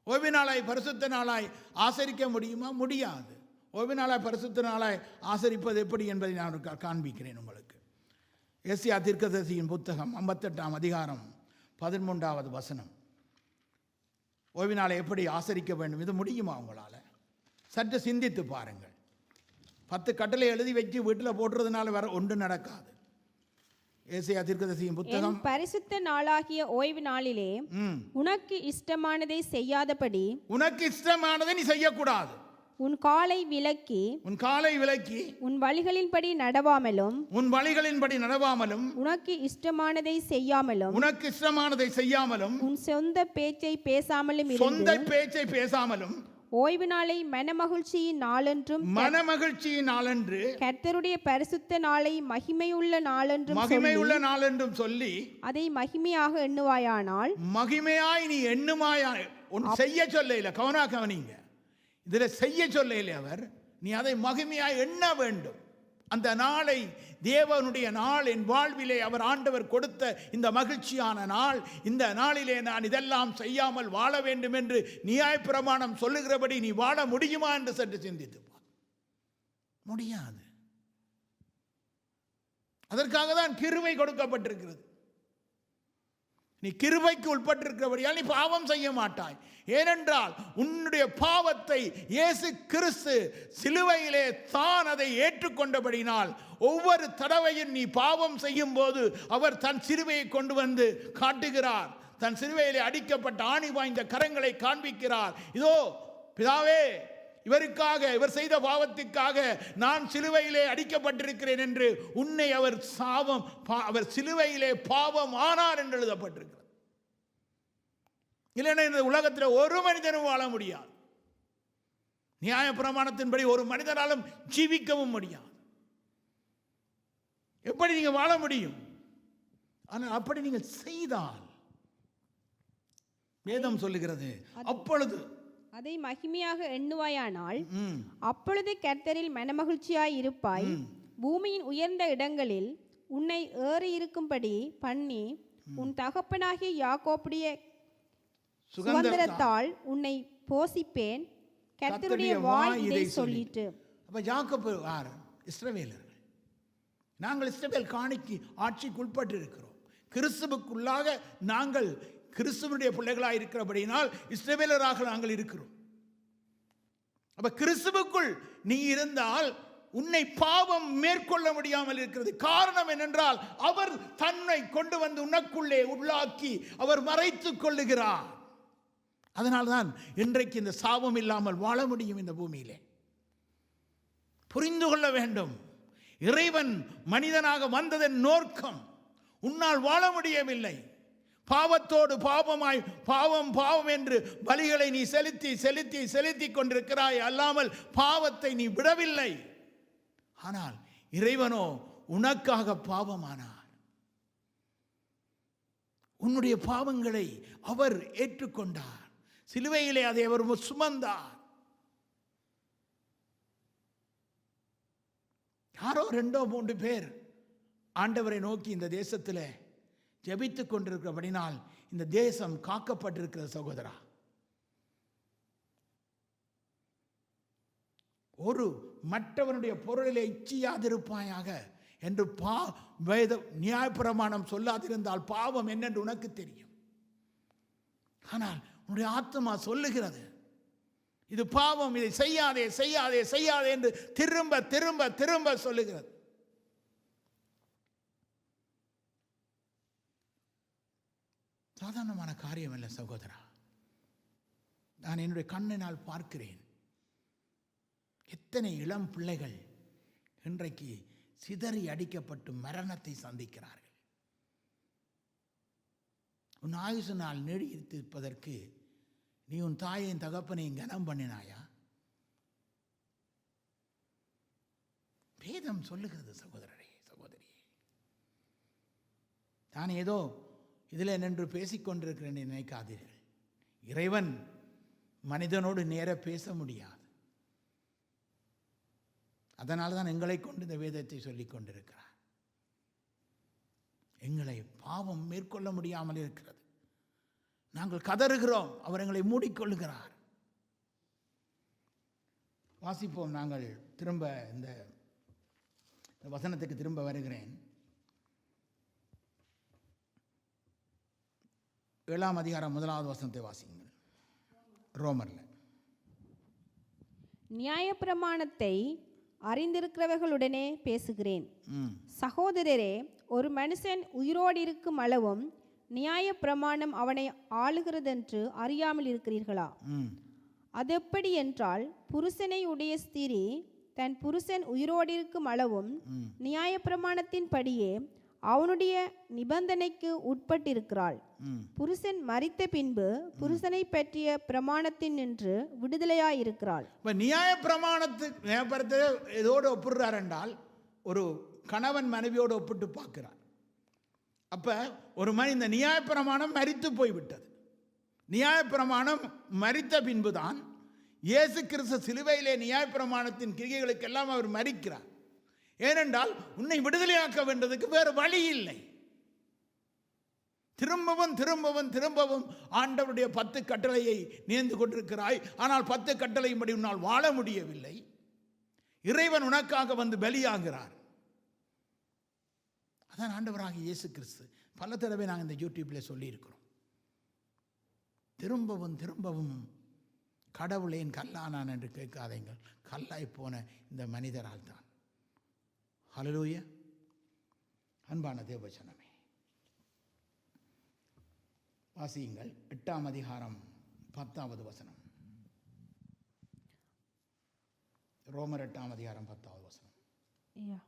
ஓய்வு நாளாய் பரிசுத்த நாளாய் ஆசரிக்க முடியுமா? முடியாது. ஓய்வு நாளாய் பரிசுத்த நாளாய் ஆசரிப்பது எப்படி என்பதை நான் காண்பிக்கிறேன் உங்களுக்கு. எஸ்ஐயா தீர்க்கதரிசியின் புத்தகம் 58ஆம் அதிகாரம் 13வது வசனம். ஓய்வு நாளை எப்படி ஆசரிக்க வேண்டும்? இது முடியுமா உங்களால்? சற்று சிந்தித்து பாருங்கள். 10 கட்டளை எழுதி வச்சு வீட்டில் போட்டுறதுனால வேற ஒன்று நடக்காது. ஏசாயா தீர்க்கதரிசியின் புத்தகம், பரிசுத்த நாளாகிய ஓய்வு நாளிலே உனக்கு இஷ்டமானதை செய்யாதபடி, உனக்கு இஷ்டமானதை நீ செய்யக்கூடாது. உன் காலை விலக்கி உன் வழிகளின்படி நடவாமலும் உனக்கு இஷ்டமானதை செய்யாமலும் உன் சொந்த பேச்சை பேசாமலும் ஓய்வு நாளை மனமகிழ்ச்சியின் நாளென்று கர்த்தருடைய பரிசுத்த நாளை மகிமையுள்ள நாளென்றும் சொல்லி அதை மகிமையாக எண்ணுவாயானால், மகிமையாய் நீ ஒன்று செய்ய சொல்ல இல்லை, கவனிங்க. இதில் செய்ய சொல்ல இல்லை அவர், நீ அதை மகிமையாய் எண்ண வேண்டும். அந்த நாளை, தேவனுடைய நாள், என் வாழ்விலே அவர் ஆண்டவர் கொடுத்த இந்த மகிழ்ச்சியான நாள், இந்த நாளிலே நான் இதெல்லாம் செய்யாமல் வாழ வேண்டும் என்று நியாயப்பிரமாணம் சொல்லுகிறபடி நீ வாழ முடியுமா என்று சற்று சிந்தித்து பார். முடியாது. அதற்காக தான் கிருபை கொடுக்கப்பட்டிருக்கிறது. நீ கிருபைக்கு உட்பட்டிருக்கிறபடியால் நீ பாவம் செய்ய மாட்டாய். ஏனென்றால் உன்னுடைய பாவத்தை இயேசு கிறிஸ்து சிலுவையிலே தான் அதை ஏற்றுக்கொண்டபடினால், ஒவ்வொரு தடவையும் நீ பாவம் செய்யும் போது அவர் தன் சிலுவையை கொண்டு வந்து காட்டுகிறார். தன் சிலுவையிலே அடிக்கப்பட்ட ஆணி வாய்ந்த கரங்களை காண்பிக்கிறார். இதோ பிதாவே, இவருக்காக, இவர் செய்த பாவத்துக்காக நான் சிலுவையிலே அடிக்கப்பட்டிருக்கிறேன் என்று உன்னை அவர் சிலுவையிலே பாவம் ஆனார் என்று எழுதப்பட்டிருக்கிறது. இல்லைன்னா இந்த உலகத்தில் ஒரு மனிதனும் வாழ முடியாது. நியாயப்பிரமாணத்தின்படி ஒரு மனிதனாலும் ஜீவிக்கவும் முடியாது. எப்படி நீங்க வாழ முடியும்? ஆனால் அப்படி நீங்கள் செய்தால் வேதம் சொல்லுகிறது, அப்பொழுது அதை மகிமையாக எண்ணுவாயானால் அப்பொழுது கர்த்தரில் மனமகிழ்ச்சியாய் இருப்பாய். பூமியின் உயர்ந்த இடங்களில் உன்னை ஏறி இருக்கும்படி பண்ணி உன் தகப்பனாகிய யாக்கோப்புடைய சுதந்திரத்தால் உன்னை போஷிப்பேன். கர்த்தருடைய வாய் இதை சொல்லிட்டு. அப்ப யாக்கோப்பு யார்? இஸ்ரவேலர்கள். நாங்கள் இஸ்ரவேல் காணிக்கு ஆட்சிக்கு உட்பட்டு இருக்கிறோம். கிறிஸ்துவுக்குள்ளாக நாங்கள் கிறிஸ்துவனுடைய பிள்ளைகளாக இருக்கிறபடினால் இஸ்ரவேலராக நாங்கள் இருக்கிறோம். அப்ப கிறிஸ்துவுக்குள் நீ இருந்தால் உன்னை பாவம் மேற்கொள்ள முடியாமல் இருக்கிறது. காரணம் என்னென்றால் அவர் தன்னை கொண்டு வந்து உனக்குள்ளே உள்ளாக்கி அவர் மறைத்துக் கொள்ளுகிறார். அதனால்தான் இன்றைக்கு இந்த சாபம் இல்லாமல் வாழ முடியும் இந்த பூமியிலே. புரிந்து கொள்ள வேண்டும், இறைவன் மனிதனாக வந்ததன் நோக்கம் உன்னால் வாழ முடியவில்லை. பாவத்தோடு பாவமாய் பாவம் என்று பலிகளை நீ செலுத்தி கொண்டிருக்கிறாய். அல்லாமல் பாவத்தை நீ விடவில்லை. ஆனால் இறைவனோ உனக்காக பாவமானார். உன்னுடைய பாவங்களை அவர் ஏற்றுக்கொண்டார். சிலுவையிலே அதை அவர் சுமந்தார். யாரோ 2-3 பேர் ஆண்டவரை நோக்கி இந்த தேசத்தில் ஜெபித்துக் கொண்டிருக்கிறபடினால் இந்த தேசம் காக்கப்பட்டிருக்கிற சகோதரா. ஒரு மற்றவனுடைய பொருளிலே இச்சியாதிருப்பாயாக என்று வேத நியாயப்பிரமாணம் சொல்லாதிருந்தால் பாவம் என்னென்று உனக்கு தெரியும். ஆனால் உன்னுடைய ஆத்மா சொல்லுகிறது, இது பாவம், இதை செய்யாதே என்று திரும்ப சொல்லுகிறது. சாதாரணமான காரியம் அல்ல சகோதரா. நான் என்னுடைய கண்ணினால் பார்க்கிறேன், எத்தனை இளம் பிள்ளைகள் இன்றைக்கு சிதறி அடிக்கப்பட்டு மரணத்தை சந்திக்கிறார்கள். உன் ஆயுசு நாள் நீடித்திருப்பதற்கு நீ உன் தாயையும் தகப்பனையும் கனம் பண்ணினாயா? வேதம் சொல்லுகிறது சகோதரரே, சகோதரியே. நான் ஏதோ இதில் நின்று பேசிக்கொண்டிருக்கிறேன் நினைக்காதீர்கள். இறைவன் மனிதனோடு நேர பேச முடியாது. அதனால தான் எங்களை கொண்டு இந்த வேதத்தை சொல்லிக் கொண்டிருக்கிறார். எங்களை பாவம் மேற்கொள்ள முடியாமல் இருக்கிறது. நாங்கள் கதறுகிறோம், அவர் எங்களை மூடிக்கொள்ளுகிறார். வாசிப்போம். நாங்கள் திரும்ப இந்த வசனத்துக்கு திரும்ப வருகிறேன். 7ஆம் அதிகாரம் 1வது வசனத்தை வாசிங்கள். ரோமர்ல. நியாயப்பிரமாணத்தை அறிந்திருக்கிறவர்களுடனே பேசுகிறேன். சகோதரரே, ஒரு மனுஷன் உயிரோடு இருக்கும் அளவும் நியாயப்பிரமாணம் அவனை ஆளுகிறதென்று அறியாமல் இருக்கிறீர்களா? அதெப்படி என்றால், புருஷனை உடைய ஸ்திரீ தன் புருஷன் உயிரோடு இருக்கும் அளவும் நியாயப்பிரமாணத்தின் படியே அவனுடைய நிபந்தனைக்கு உட்பட்டிருக்கிறாள். புருஷன் மரித்த பின்பு புருஷனை பற்றிய பிரமாணத்தின் நின்று விடுதலையாயிருக்கிறாள். நியாய பிரமாணத்தை இதோடு ஒப்பிடுறார் என்றால், ஒரு கணவன் மனைவியோடு ஒப்பிட்டு பார்க்கிறார். அப்ப ஒரு இந்த நியாய பிரமாணம் மரித்து போய்விட்டது, நியாயப்பிரமாணம் மரித்த பின்புதான் இயேசு கிறிஸ்து சிலுவையிலே நியாயப்பிரமாணத்தின் கிரியைகளுக்கெல்லாம் அவர் மரிக்கிறார். ஏனென்றால் உன்னை விடுதலையாக்க வேண்டதுக்கு வேறு வழி இல்லை. திரும்பவும் திரும்பவும் திரும்பவும் ஆண்டவருடைய 10 கட்டளையை நேர்ந்து கொண்டிருக்கிறாய், ஆனால் 10 கட்டளையின்படி உன்னால் வாழ முடியவில்லை. இறைவன் உனக்காக வந்து பலியாகிறார். அதான் ஆண்டவராக இயேசு கிறிஸ்து. பல தடவை நாங்கள் இந்த யூடியூப்ல சொல்லியிருக்கிறோம். திரும்பவும் திரும்பவும் கடவுளேன் கல்லானான் என்று கேட்காதீங்கள், கல்லாய் போன இந்த மனிதரால் தான். ஹல்லேலூயா. அன்பான தேவஜனமே, வாசியுங்கள் 8ஆம் அதிகாரம் 10வது வசனம். ரோமர் 8ஆம் அதிகாரம் 10வது வசனம்.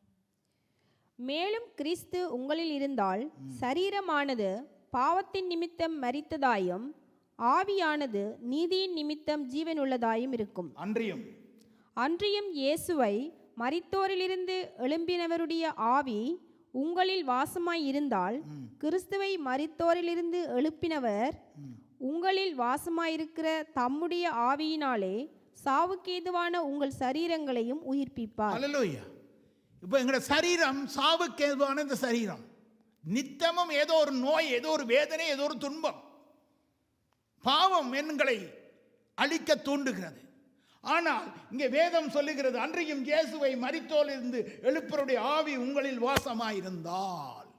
மேலும் கிறிஸ்து உங்களில் இருந்தால் சரீரமானது பாவத்தின் நிமித்தம் மரித்ததாயும் ஆவியானது நீதியின் நிமித்தம் ஜீவனுள்ளதாயும் இருக்கும். அன்றியும் இயேசுவை மரித்தோரிலிருந்து எழும்பினவருடைய ஆவி உங்களில் வாசமாய் இருந்தால் கிறிஸ்துவை மரித்தோரிலிருந்து எழுப்பினவர் உங்களில் வாசமாயிருக்கிற தம்முடைய ஆவியினாலே சாவுக்கேதுவான உங்கள் சரீரங்களையும் உயிர்ப்பிப்பார். ஹல்லேலூயா. இப்போ எங்களுடைய சரீரம் சாவுக்கேதுவான இந்த சரீரம் நித்தமும் ஏதோ ஒரு நோய், ஏதோ ஒரு வேதனை, ஏதோ ஒரு துன்பம், பாவம் எங்களை அழிக்க தூண்டுகிறது. ஆனால் இங்கே வேதம் சொல்லுகிறது, அன்றையும் இயேசுவை மரித்தோரிலிருந்து எழுப்பருடைய ஆவி உங்களில் வாசமாயிருந்தால்.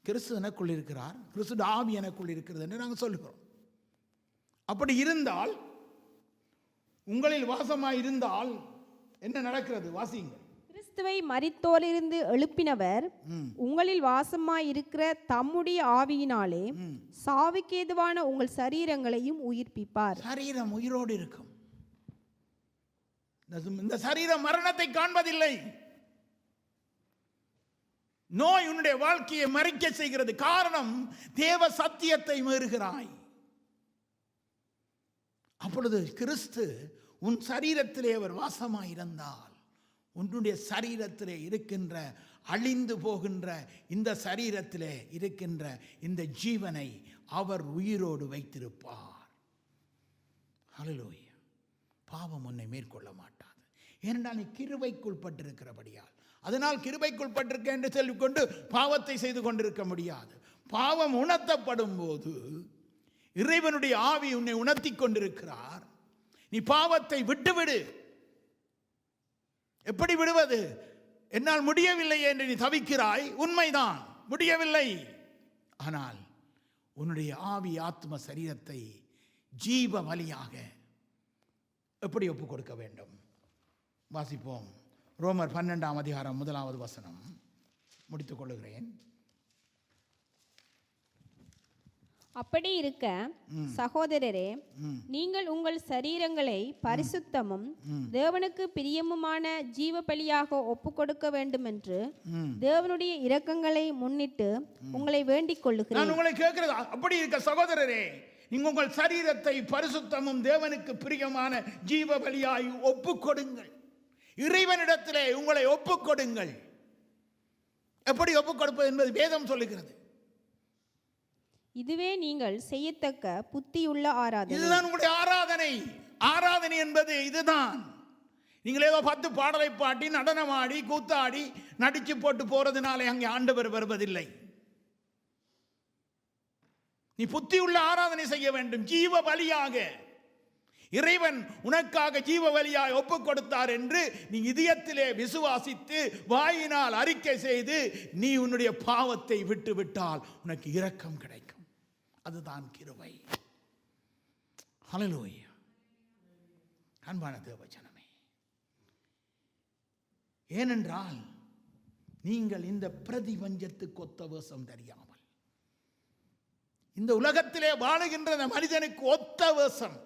கிறிஸ்து எனக்குள் இருக்கிறார், கிறிஸ்து ஆவி எனக்குள் இருக்கிறது என்று நாங்கள் சொல்லுகிறோம். அப்படி இருந்தால், உங்களில் வாசமாயிருந்தால் என்ன நடக்கிறது? வாசியுங்கள். கிறிஸ்துவை மரித்தோரிலிருந்து எழுப்பினவர் உங்களில் வாசமாய் இருக்கிற தம்முடைய ஆவியினாலே சாவுக்கேதுவான உங்கள் சரீரங்களையும் உயிர்ப்பிப்பார். சரீரம் உயிரோடு இருக்கும். இந்த சரீரம் மரணத்தை காண்பதில்லை. நோய் உன்னுடைய வாழ்க்கையை மறிக்க செய்கிறது. காரணம், தேவ சத்தியத்தை மீறுகிறாய். அப்பொழுது கிறிஸ்து உன் சரீரத்திலே அவர் வாசமாயிருந்தால், உன்னுடைய சரீரத்திலே இருக்கின்ற அழிந்து போகின்ற இந்த சரீரத்திலே இருக்கின்ற இந்த ஜீவனை அவர் உயிரோடு வைத்திருப்பார். ஹல்லேலூயா. பாவம் உன்னை மேற்கொள்ள மாட்டாது. ஏனென்றால் நீ கிருபைக்குள் பட்டிருக்கிறபடியால். அதனால் கிருபைக்குள் பட்டிருக்க என்று சொல்லிக்கொண்டு பாவத்தை செய்து கொண்டிருக்க முடியாது. பாவம் உணர்த்தப்படும் போது இறைவனுடைய ஆவி உன்னை உணர்த்தி கொண்டிருக்கிறார். நீ பாவத்தை விட்டுவிடு. எப்படி விடுவது? என்னால் முடியவில்லை என்று நீ தவிக்கிறாய். உண்மைதான், முடியவில்லை. ஆனால் உன்னுடைய ஆவி ஆத்ம சரீரத்தை ஜீவ வழியாக எப்படி ஒப்புக் கொடுக்க வேண்டும்? வாசிப்போம். ரோமர் 12ஆம் அதிகாரம் 1வது வசனம். முடித்துக் கொள்ளுகிறேன். அப்படி இருக்க சகோதரரே, நீங்கள் உங்கள் சரீரங்களை பரிசுத்தமும் தேவனுக்கு பிரியமுமான ஜீவ பலியாக ஒப்புக் கொடுக்க வேண்டும் என்று தேவனுடைய இரக்கங்களை முன்னிட்டு உங்களை வேண்டிக் கொள்ளுகிறேன். நான் உங்களை கேட்கிறது, அப்படி இருக்க சகோதரரே, நீங்கள் உங்கள் சரீரத்தை பரிசுத்தமும் தேவனுக்கு பிரியமான ஜீவ பலியாய் ஒப்புக் கொடுங்கள். இறைவனிடத்திலே உங்களை ஒப்புக் கொடுங்கள். எப்படி ஒப்புக் கொடுப்பது என்பது வேதம் சொல்லுகிறது. இதுவே நீங்கள் செய்யத்தக்க புத்தியுள்ள ஆராதனை. இதுதான் உங்களுடைய ஆராதனை. ஆராதனை என்பது இதுதான். நீங்கள் ஏதோ 10 பாடலை பாடி நடனமாடி கூத்தாடி நடிச்சு போட்டு போறதுனாலே அங்கே ஆண்டவர் வருவதில்லை. நீ புத்தியுள்ள ஆராதனை செய்ய வேண்டும். ஜீவ பலியாக இறைவன் உனக்காக ஜீவ பலியாய் ஒப்புக் கொடுத்தார் என்று நீ இதயத்திலே விசுவாசித்து வாயினால் அறிக்கை செய்து நீ உன்னுடைய பாவத்தை விட்டு விட்டால் உனக்கு இரக்கம் கிடைக்கும். அதுதான் கிருபை. ஹல்லேலூயா. அன்பான தேவஜனமே, ஏனென்றால் நீங்கள் இந்த பிரதிபஞ்சத்துக்கு ஒத்த வேஷம் தெரியாமல், இந்த உலகத்திலே வாழுகின்ற மனிதனுக்கு ஒத்த வேஷம்,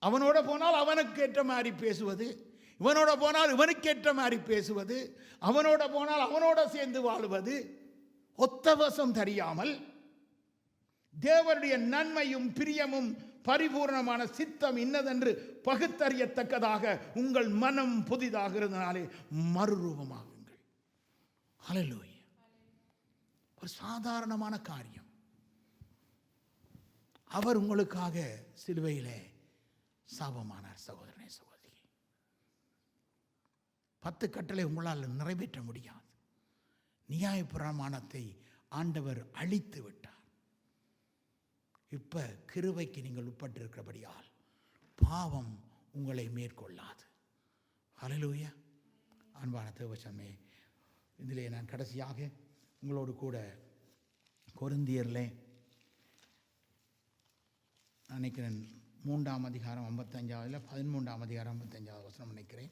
அவனோட போனால் அவனுக்கு ஏற்ற மாதிரி பேசுவது, இவனோட போனால் இவனுக்கு ஏற்ற மாதிரி பேசுவது, அவனோட போனால் அவனோட சேர்ந்து வாழுவது, ஒத்தவசம் தெரியாமல் தேவனுடைய நன்மையும் பிரியமும் பரிபூர்ணமான சித்தம் இன்னதென்று பகுத்தறியத்தக்கதாக உங்கள் மனம் புதிதாகிறதுனாலே மறுரூபமாகுங்கள். ஹல்லேலூயா. ஒரு சாதாரணமான காரியம். அவர் உங்களுக்காக சிலுவையிலே சாபமானார். சகோதரனே, சகோதரி, 10 கட்டளை உங்களால் நிறைவேற்ற முடியாது. நியாயப்பிரமாணத்தை ஆண்டவர் அழித்து விட்டார். இப்ப கிருபைக்கு நீங்கள் உட்பட்டிருக்கிறபடியால் பாவம் உங்களை மேற்கொள்ளாது. ஹல்லேலூயா. அன்பான தேவசமே, இதிலே நான் கடைசியாக உங்களோடு கூட கொரிந்தியரிலே நினைக்கிறேன் 3ஆம் அதிகாரம் 55 13ஆம் அதிகாரம் 55 வசனம் நினைக்கிறேன்.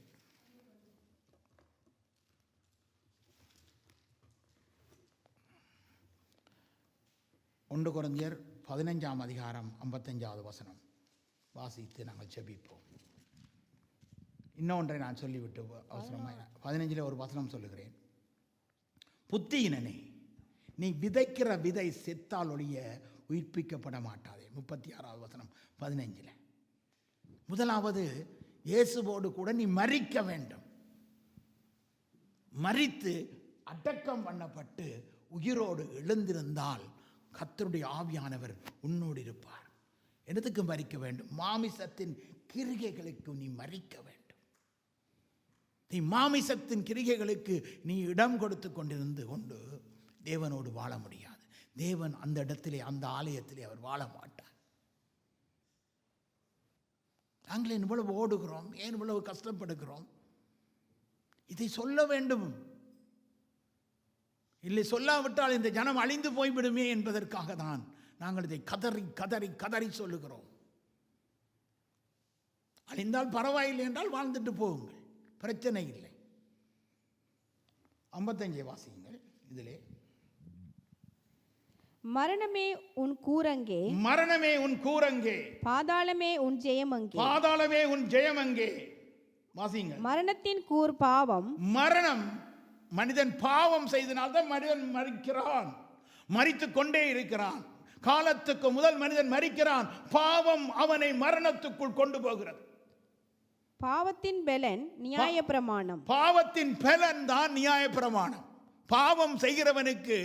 ஒன்று கொரிந்தியர் 15ஆம் அதிகாரம் 55வது வசனம் வாசித்து நாங்கள் ஜெபிப்போம். இன்னொன்றை நான் சொல்லிவிட்டு அவசரமாக 15 ஒரு வசனம் சொல்லுகிறேன். புத்தியினனே, நீ விதைக்கிற விதை செத்தால் ஒழிய உயிர்ப்பிக்கப்பட மாட்டாதே. 36வது வசனம் 15. முதலாவது, இயேசுவோடு கூட நீ மரிக்க வேண்டும். மரித்து அடக்கம் பண்ணப்பட்டு உயிரோடு எழுந்திருந்தால் கர்த்தருடைய ஆவியானவர் உன்னோடு இருப்பார். என்னத்துக்கு மரிக்க வேண்டும்? மாமிசத்தின் கிரிகைகளுக்கு நீ மரிக்க வேண்டும். நீ மாமிசத்தின் கிரிகைகளுக்கு நீ இடம் கொடுத்து கொண்டிருந்து கொண்டு தேவனோடு வாழ முடியாது. தேவன் அந்த இடத்திலே, அந்த ஆலயத்திலே அவர் வாழ மாட்டார். நாங்கள் இவ்வளவு ஓடுகிறோம், ஏன் இவ்வளவு கஷ்டப்படுகிறோம்? இதை சொல்ல வேண்டும். இல்லை, சொல்லாவிட்டால் இந்த ஜனம் அழிந்து போய்விடுமே என்பதற்காக தான் நாங்கள் இதை கதறி கதறி கதறி சொல்லுகிறோம். அழிந்தால் பரவாயில்லை என்றால் வாழ்ந்துட்டு போகுங்கள், பிரச்சனை இல்லை. 55 வாசியுங்கள். இதிலே, மரணமே உன் கூரங்கே, மரணமே உன் கூரங்கே, பாதாளமே உன் ஜெயமங்கே, பாதாளமே உன் ஜெயமங்கே. வாசியுங்கள். மரணத்தின் கூர் பாவம். மரணம், மனிதன் பாவம் செய்தனால்தான் மனிதன் மரிக்கிறான், மரித்து கொண்டே இருக்கிறான். காலத்துக்கு முதல் மனிதன் மரிக்கிறான். பாவம் அவனை மரணத்துக்குள் கொண்டு போகிறது. பாவத்தின் பலன் நியாயப்பிரமாணம். பாவத்தின் பலன் தான் நியாயப்பிரமாணம். பாவம் செய்கிறவனுக்கு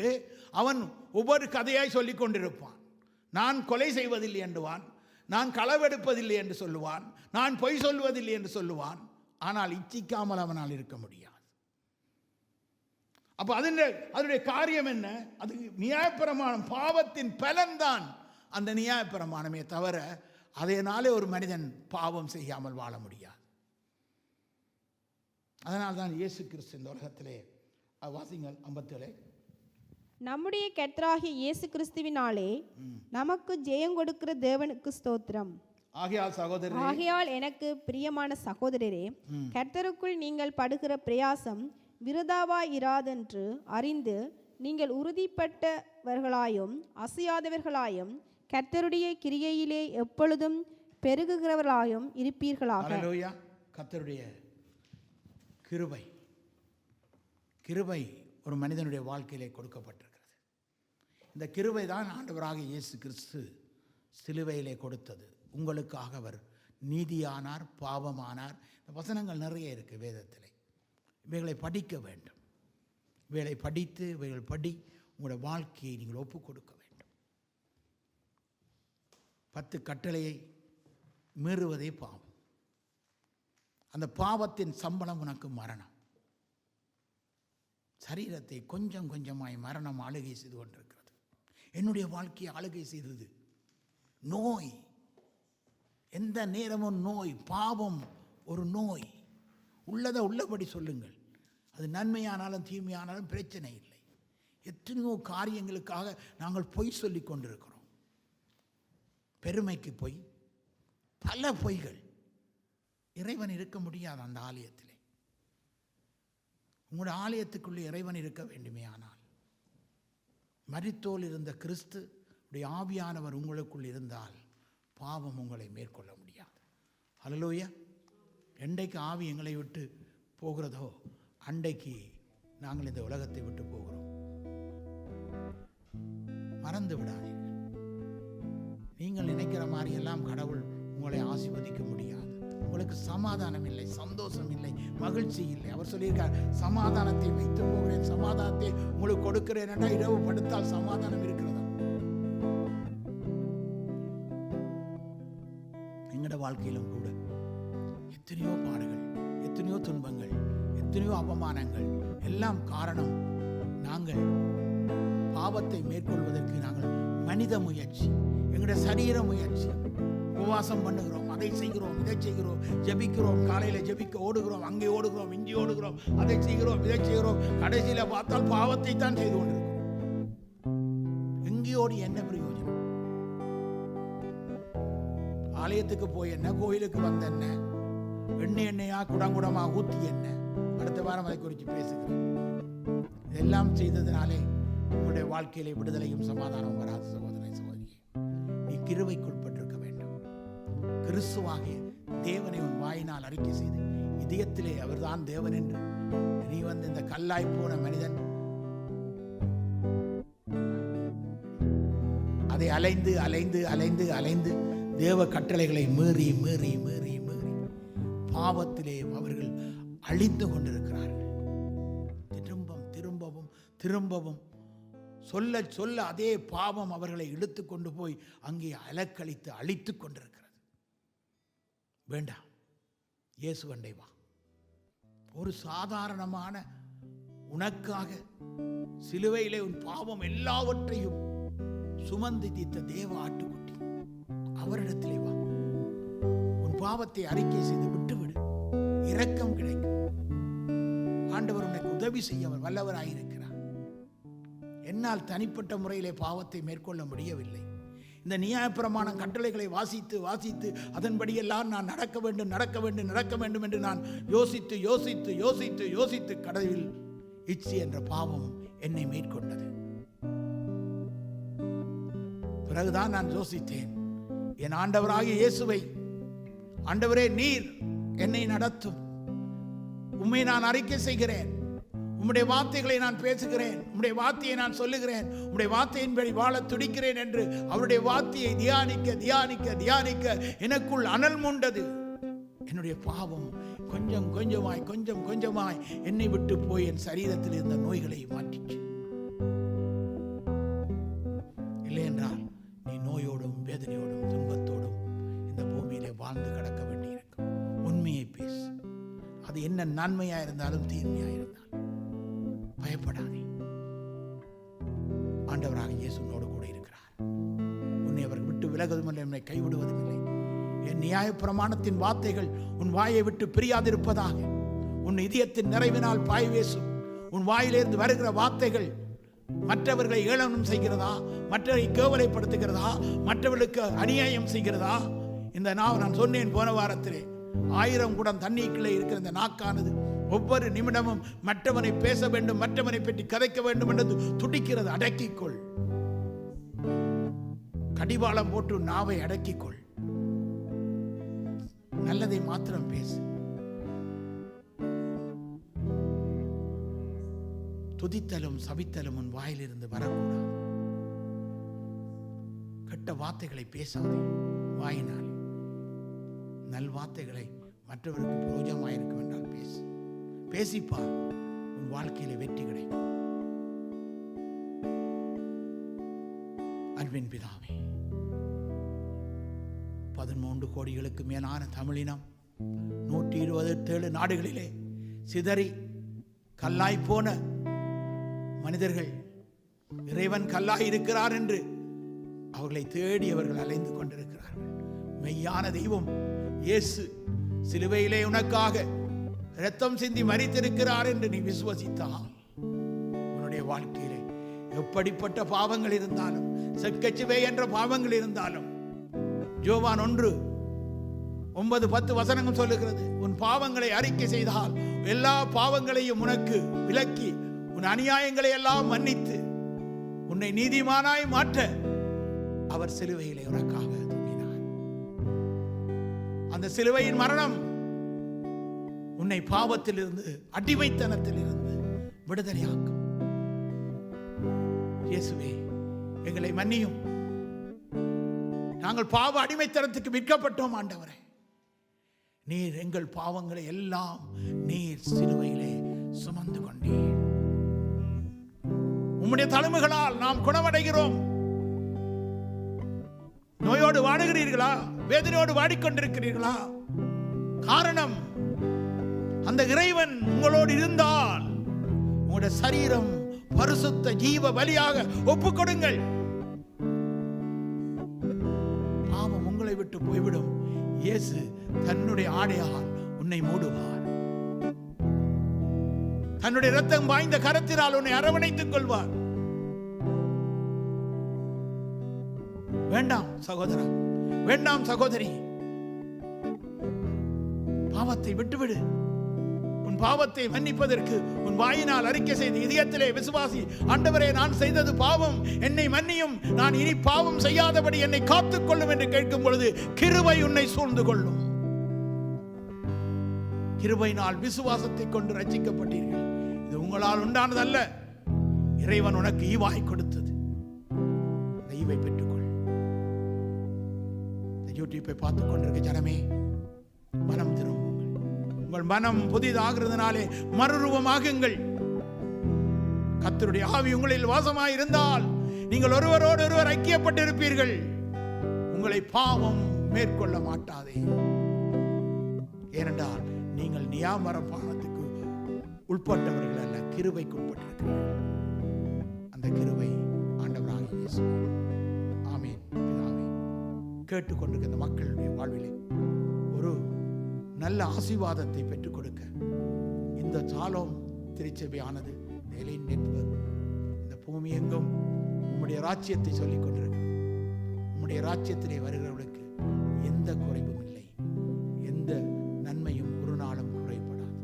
அவன் ஒவ்வொரு கதையாய் சொல்லிக் கொண்டிருப்பான். நான் கொலை செய்வதில்லை என்றுவான், நான் களவெடுப்பதில்லை என்று சொல்லுவான், நான் பொய் சொல்வதில்லை என்று சொல்லுவான். ஆனால் இச்சிக்காமல் அவனால் இருக்க முடியாது. அப்போ அதனுடைய காரியம் என்ன? அது நியாயப்பிரமாணம். பாவத்தின் பலன் தான் அந்த நியாயப்பிரமாணமே தவிர அதனாலே ஒரு மனிதன் பாவம் செய்யாமல் வாழ முடியாது. அதனால் தான் இயேசு கிறிஸ்து இந்த உலகத்திலே, வாசிங்கள் 57, நம்முடைய கர்த்தராகிய இயேசு கிறிஸ்துவினாலே நமக்கு ஜெயம் கொடுக்கிற தேவனுக்கு ஸ்தோத்திரம். ஆகையால் எனக்கு பிரியமான சகோதரரே, கர்த்தருக்குள் நீங்கள் படுகிற பிரயாசம் விருதாவாய் இராதென்று அறிந்து நீங்கள் உறுதிப்பட்டவர்களாயும் அசையாதவர்களாயும் கர்த்தருடைய கிரியையிலே எப்பொழுதும் பெருகுகிறவர்களாயும் இருப்பீர்களாக. அல்லேலூயா. கர்த்தருடைய கிருபை, கிருபை ஒரு மனிதனுடைய வாழ்க்கையிலே கொடுக்கப்பட்டிருக்கிறது. இந்த கிருபை தான் ஆண்டவராக இயேசு கிறிஸ்து சிலுவையிலே கொடுத்தது. உங்களுக்காக அவர் நீதியானார், பாவமானார். இந்த வசனங்கள் நிறைய இருக்கு வேதத்திலே. இவைகளை படிக்க வேண்டும். இவைகளை படித்து இவைகள் படி உங்களுடைய வாழ்க்கையை நீங்கள் ஒப்புக் கொடுக்க வேண்டும். 10 கட்டளையை மீறுவதே பாவம். அந்த பாவத்தின் சம்பளம் உனக்கு மரணம். சரீரத்தை கொஞ்சம் கொஞ்சமாய் மரணம் ஆளுகை செய்து கொண்டிருக்கிறது. என்னுடைய வாழ்க்கையை ஆளுகை செய்தது நோய். எந்த நேரமும் நோய். பாவம் ஒரு நோய். உள்ளதை உள்ளபடி சொல்லுங்கள். அது நன்மையானாலும் தீமையானாலும் பிரச்சனை இல்லை. எத்தனையோ காரியங்களுக்காக நாங்கள் பொய் சொல்லி கொண்டிருக்கிறோம். பெருமைக்கு பொய், பல பொய்கள். இறைவன் இருக்க முடியாது அந்த ஆலயத்திலே. உங்களுடைய ஆலயத்துக்குள்ளே இறைவன் இருக்க வேண்டுமே. ஆனால் மரித்தோல் இருந்த கிறிஸ்து உடைய ஆவியானவர் உங்களுக்குள் இருந்தால் பாவம் உங்களை மேற்கொள்ள முடியாது. அல்லேலூயா. என்றைக்கு ஆவி எங்களை விட்டு போகிறதோ அன்றைக்கு நாங்கள் இந்த உலகத்தை விட்டு போகிறோம். மறந்து விடாதீர்கள். நீங்கள் நினைக்கிற மாதிரி எல்லாம் கடவுள் உங்களை ஆசீர்வதிக்க முடியாது. உங்களுக்கு சமாதானம் இல்லை, சந்தோஷம் இல்லை, மகிழ்ச்சி இல்லை. அவர் சொல்லியிருக்கார், சமாதானத்தை வைத்து போகிறேன், சமாதானத்தை உங்களுக்கு கொடுக்கிறேன் என்றால் இரவு படுத்தால் சமாதானம் இருக்கிறதா? எங்கட வாழ்க்கையிலும் கூட எத்தனையோ பாடுகள், எத்தனையோ துன்பங்கள், எத்தனையோ அவமானங்கள். எல்லாம் காரணம் நாங்கள் பாவத்தை மேற்கொள்வதற்கு நாங்கள் மனித முயற்சி, எங்களுடைய சரீர முயற்சி. உபவாசம் பண்ணுகிறோம், அதை செய்கிறோம், இதை செய்கிறோம், ஜெபிக்கிறோம், காலையில் ஜெபிக்க ஓடுகிறோம், அங்கே ஓடுகிறோம், இங்கே ஓடுகிறோம், அதை செய்கிறோம், இதை செய்கிறோம். கடைசியில் பார்த்தால் பாவத்தை தான் செய்து கொண்டிருக்கிறோம். எங்கேயோடு என்ன பிரயோஜனம்? ஆலயத்துக்கு போய் என்ன, கோயிலுக்கு வந்த என்ன, எண்ணெயா குடங்குடமா ஊத்தி என்ன? அடுத்த வாரம் அதை குறித்து பேசுகிறேன். இதெல்லாம் செய்ததினாலே உங்களுடைய வாழ்க்கையிலே விடுதலையும் சமாதானம் வராது. சகோதரனை, சகோதரியே, நீ கிருபைக்குட்பட்டிருக்க வேண்டும். கிறிஸ்துவாகிய தேவனை உன் வாயினால் அறிக்கை செய்து இதயத்திலே அவர்தான் தேவன் என்று நீ இந்த கல்லாய் போன மனிதன் அதை அலைந்து அலைந்து அலைந்து அலைந்து தேவ கட்டளைகளை மீறி மீறி மீறி மீறி பாவத்திலே அவர்கள் அழிந்து கொண்டிருக்கிறார்கள். திரும்பவும் திரும்பவும் சொல்ல சொல்ல அதே பாவம் அவர்களை இழுத்து கொண்டு போய் அங்கே அலக்களித்து அழித்து கொண்டிருக்கிறது. வேண்டாம், இயேசு அண்டை வா. ஒரு சாதாரணமான உனக்காக சிலுவையிலே உன் பாவம் எல்லாவற்றையும் சுமந்து தீர்த்த தேவ ஆட்டுக்குட்டி, அவரிடத்திலே வா. உன் பாவத்தை அறிக்கை செய்து விட்டுவிடு, இரக்கம் கிடைக்கும். ஆண்டவர் உனக்கு உதவி செய்ய அவர் வல்லவராயிருக்கிறார். என்னால் தனிப்பட்ட முறையிலே பாவத்தை மேற்கொள்ள முடியவில்லை. இந்த நியாயப்பிரமாணம் கட்டளைகளை வாசித்து வாசித்து அதன்படியெல்லாம் நான் நடக்க வேண்டும் நடக்க வேண்டும் நடக்க வேண்டும் என்று நான் யோசித்து யோசித்து யோசித்து யோசித்து கடவுள் இச்சி என்ற பாவம் என்னை மேற்கொண்டது. பிறகுதான் நான் யோசித்தேன், என் ஆண்டவராகிய இயேசுவை, ஆண்டவரே நீர் என்னை நடத்தும், உம்மை நான் அறிக்கை செய்கிறேன், உம்முடைய வார்த்தைகளை நான் பேசுகிறேன், உம்முடைய வார்த்தையை நான் சொல்லுகிறேன், உம்முடைய வார்த்தையின்படி வாழ துடிக்கிறேன் என்று அவருடைய வார்த்தையை தியானிக்க தியானிக்க தியானிக்க எனக்குள் அனல் மூண்டது. என்னுடைய பாவம் கொஞ்சம் கொஞ்சமாய் கொஞ்சம் கொஞ்சமாய் என்னை விட்டு போய் என் சரீரத்தில் இருந்த நோய்களை மாற்றிச்சு. இல்லை என்றால் நீ நோயோடும் வேதனையோடும் துன்பத்தோடும் இந்த பூமியிலே வாழ்ந்து கிடக்க வேண்டியிருக்கும். உண்மையை பேசு. அது என்ன நன்மையா இருந்தாலும் தீமையா இருந்தாலும் பயப்படாதே. ஆண்டவராக இயேசு உன்னோடு கூட இருக்கிறார். உன்னை அவர் விட்டு விலகுவதும் இல்லை, உன்னை கைவிடுவதும் இல்லை. என் நியாயப்பிரமாணத்தின் வார்த்தைகள் உன் வாயை விட்டு பிரியாதிருப்பதாக. உன் இதயத்தின் நிறைவினால் பாய் வேசும். உன் வாயிலிருந்து வருகிற வார்த்தைகள் மற்றவர்களை ஏளனம் செய்கிறதா, மற்றவர்களை கேவலைப்படுத்துகிறதா, மற்றவர்களுக்கு அநியாயம் செய்கிறதா? இந்த நான் சொன்னேன் போன வாரத்திலே, 1000 குடம் தண்ணீருக்குள்ளே இருக்கிற இந்த நாக்கானது ஒவ்வொரு நிமிடமும் மற்றவனை பேச வேண்டும், மற்றவனை பற்றி கதைக்க வேண்டும் என்று துடிக்கிறது. அடக்கிக்கொள். கடிவாளம் போட்டு நாவை அடக்கிக்கொள். நல்லதை மாத்திரம் பேசு. துதித்தலும் சபித்தலும் உன் வாயிலிருந்து வரக்கூடாது. கெட்ட வார்த்தைகளை பேசாதே வாயினால். நல்வார்த்தைகளை மற்றவருக்கு பிரயோஜனமாயிருக்கும் என்றால் பேசு. பேசிப்பா, உன் வாழ்க்கையில வெற்றி கிடைக்கும். அன்பின் பிதாவே, 13 கோடிகளுக்கு மேலான தமிழினம் 127 நாடுகளிலே சிதறி கல்லாய் போன மனிதர்கள் இறைவன் கல்லாய் இருக்கிறார் என்று அவர்களை தேடி அவர்கள் அலைந்து கொண்டிருக்கிறார்கள். மெய்யான தெய்வம் இயேசு சிலுவையிலே உனக்காக இரத்தம் சிந்தி மரித்திருக்கிறார் என்று நீ விசுவசித்தால் உன்னுடைய வாழ்க்கையிலே எப்படிப்பட்ட பாவங்கள் இருந்தாலும், செக்கச்சுவை என்ற பாவங்கள் இருந்தாலும், யோவான் 1:9-10 வசனங்கள் சொல்லுகிறது, உன் பாவங்களை அறிக்கை செய்தால் எல்லா பாவங்களையும் உனக்கு விலக்கி உன் அநியாயங்களை எல்லாம் மன்னித்து உன்னை நீதிமானாய் மாற்ற அவர் சிலுவையிலே உனக்காக தூங்கினார். அந்த சிலுவையின் மரணம் உன்னை பாவத்திலிருந்து, அடிமைத்தனத்திலிருந்து விடுதலையாக்கும். இயேசுவே, எங்களை மன்னியும். நாங்கள் பாவ அடிமைத்தனத்துக்கு விற்கப்பட்டோம் ஆண்டவரே. நீர் எங்கள் பாவங்களை எல்லாம் நீர் சிலுவையிலே சுமந்து கொண்டீர். உம்முடைய தழும்புகளால் நாம் குணமடைகிறோம். நோயோடு வாடுகிறீர்களா? வேதனையோடு வாடிக்கொண்டிருக்கிறீர்களா? காரணம், அந்த இறைவன் உங்களோடு இருந்தால் உங்களுடைய சரீரம் பரிசுத்த ஜீவ பலியாக ஒப்புக் கொடுங்கள். பாவம் உங்களை விட்டு போய்விடும். இயேசு தன்னுடைய ஆடையால் உன்னை மூடுவார். தன்னுடைய இரத்தம் வாய்ந்த கரத்தினால் உன்னை அரவணைத்துக் கொள்வார். வேண்டாம் சகோதரா, வேண்டாம் சகோதரி, பாவத்தை விட்டுவிடு. உன் பாவத்தை மன்னிப்பதற்கு உன் வாயினால் அறிக்கை செய்து இதயத்திலே விசுவாசி, ஆண்டவரே, நான் செய்தது பாவம், என்னை மன்னியும், நான் இனி பாவம் செய்யாதபடி என்னை காத்துக் கொள்ளும் என்று கேட்கும் பொழுது கிருபை உன்னை சூழ்ந்து கொள்ளும். கிருபையினால் விசுவாசத்தை கொண்டு ரட்சிக்கப்பட்டீர்கள். இது உங்களால் உண்டானதல்ல, இறைவன் உனக்கு ஈவாய் கொடுத்தது. இந்த ஈவை பெற்றுக்கொள். இந்த யூடியூப்பை பார்த்துக் கொண்டிருக்க ஜனமே, மனம் திரும்புங்கள். உங்கள் மனம் புதிதாகிறதுனாலே மறுரூபமாகுங்கள். கர்த்தருடைய ஆவி உங்களில் வாசமாய் இருந்தால் நீங்கள் ஒருவரோடு ஒருவர் ஐக்கியப்பட்டிருப்பீர்கள். உங்களை பாவம் மேற்கொள்ள மாட்டாதே. ஏனென்றால் நீங்கள் நியாமரபானத்துக்கு உட்பட்டவர்கள் அல்ல, கிருபைக்கு உட்பட்டிருக்கிறீர்கள். அந்த கிருபை ஆண்டவராகிய இயேசு. ஆமென். பிதாவே, கேட்டுக்கொண்டிருக்கிற மக்களுடைய வாழ்விலே ஒரு நல்ல ஆசீர்வாதத்தை பெற்றுக் கொடுக்க இந்த சாலோம் திருச்சபையானது, எலின் நெட்வொர்க், இந்த பூமி எங்கும் உம்முடைய ராஜ்யத்தை சொல்லிக் கொண்டிருக்கிறது. உம்முடைய ராஜ்யத்திலே வருகிறவர்களுக்கு எந்த குறைவும் இல்லை, எந்த நன்மையும் ஒரு நாளும் குறைபடாது.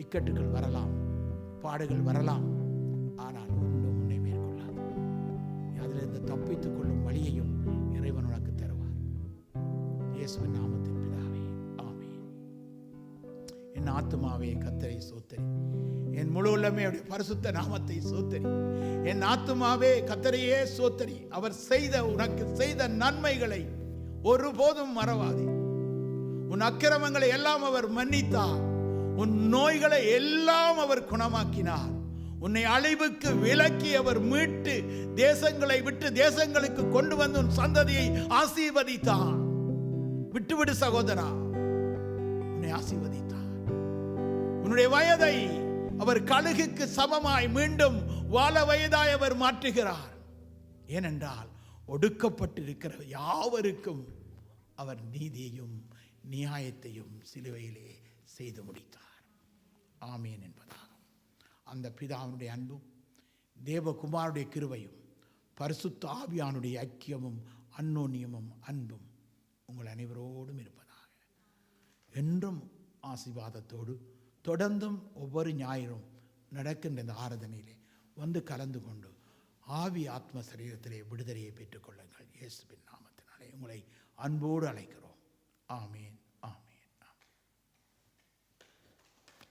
இக்கட்டுகள் வரலாம், பாடுகள் வரலாம், ஆனால் ஒன்றும் உன்னை மேற்கொள்ளாது. அதிலிருந்து தப்பித்துக் கொள்ளும் வழியையும் இறைவன் உனக்கு தருவார். இயேசுவின் நாமத்தில் பிதாவே, ஆமென். என் ஆத்துமாவே கர்த்தரை ஸ்தோத்திரி, என் முழு உள்ளமே அவருடைய பரிசுத்த நாமத்தை ஸ்தோத்திரி. என் ஆத்துமாவே கர்த்தரையே ஸ்தோத்திரி. அவர் உனக்கு செய்த நன்மைகளை ஒருபோதும் மறவாதே. உன் அக்கிரமங்களை எல்லாம் அவர் மன்னித்தார். உன் நோய்களை எல்லாம் அவர் குணமாக்கினார். உன்னை அழிவுக்கு விலக்கி அவர் மீட்டு தேசங்களை விட்டு தேசங்களுக்கு கொண்டு வந்து உன் சந்ததியை ஆசீர்வதித்தார். விட்டுவிடு சகோதரா, உன்னை ஆசீர்வதித்தார். உன்னுடைய வயதை அவர் கழுகுக்கு சமமாய் மீண்டும் வாழ வயதாய் அவர் மாற்றுகிறார். ஏனென்றால் ஒடுக்கப்பட்டிருக்கிற யாவருக்கும் அவர் நீதியையும் நியாயத்தையும் சிலுவையிலே செய்து முடித்தார். ஆமென் என்பதாகும். அந்த பிதாவுடைய அன்பும் தேவகுமாருடைய கிருபையும் பரிசுத்த ஆவியானுடைய ஐக்கியமும் அன்னோன்யமும் அன்பும் உங்கள் அனைவரோடும் இருப்பதாக. என்றும் ஆசீர்வாதத்தோடு தொடர்ந்தும் ஒவ்வொரு ஞாயிறும் நடக்கின்ற இந்த ஆராதனையிலே வந்து கலந்து கொண்டு ஆவி ஆத்ம சரீரத்திலே விடுதலையை பெற்றுக்கொள்ளுங்கள். இயேசுவின் நாமத்தினாலே உங்களை அன்போடு அழைக்கிறோம். ஆமென்.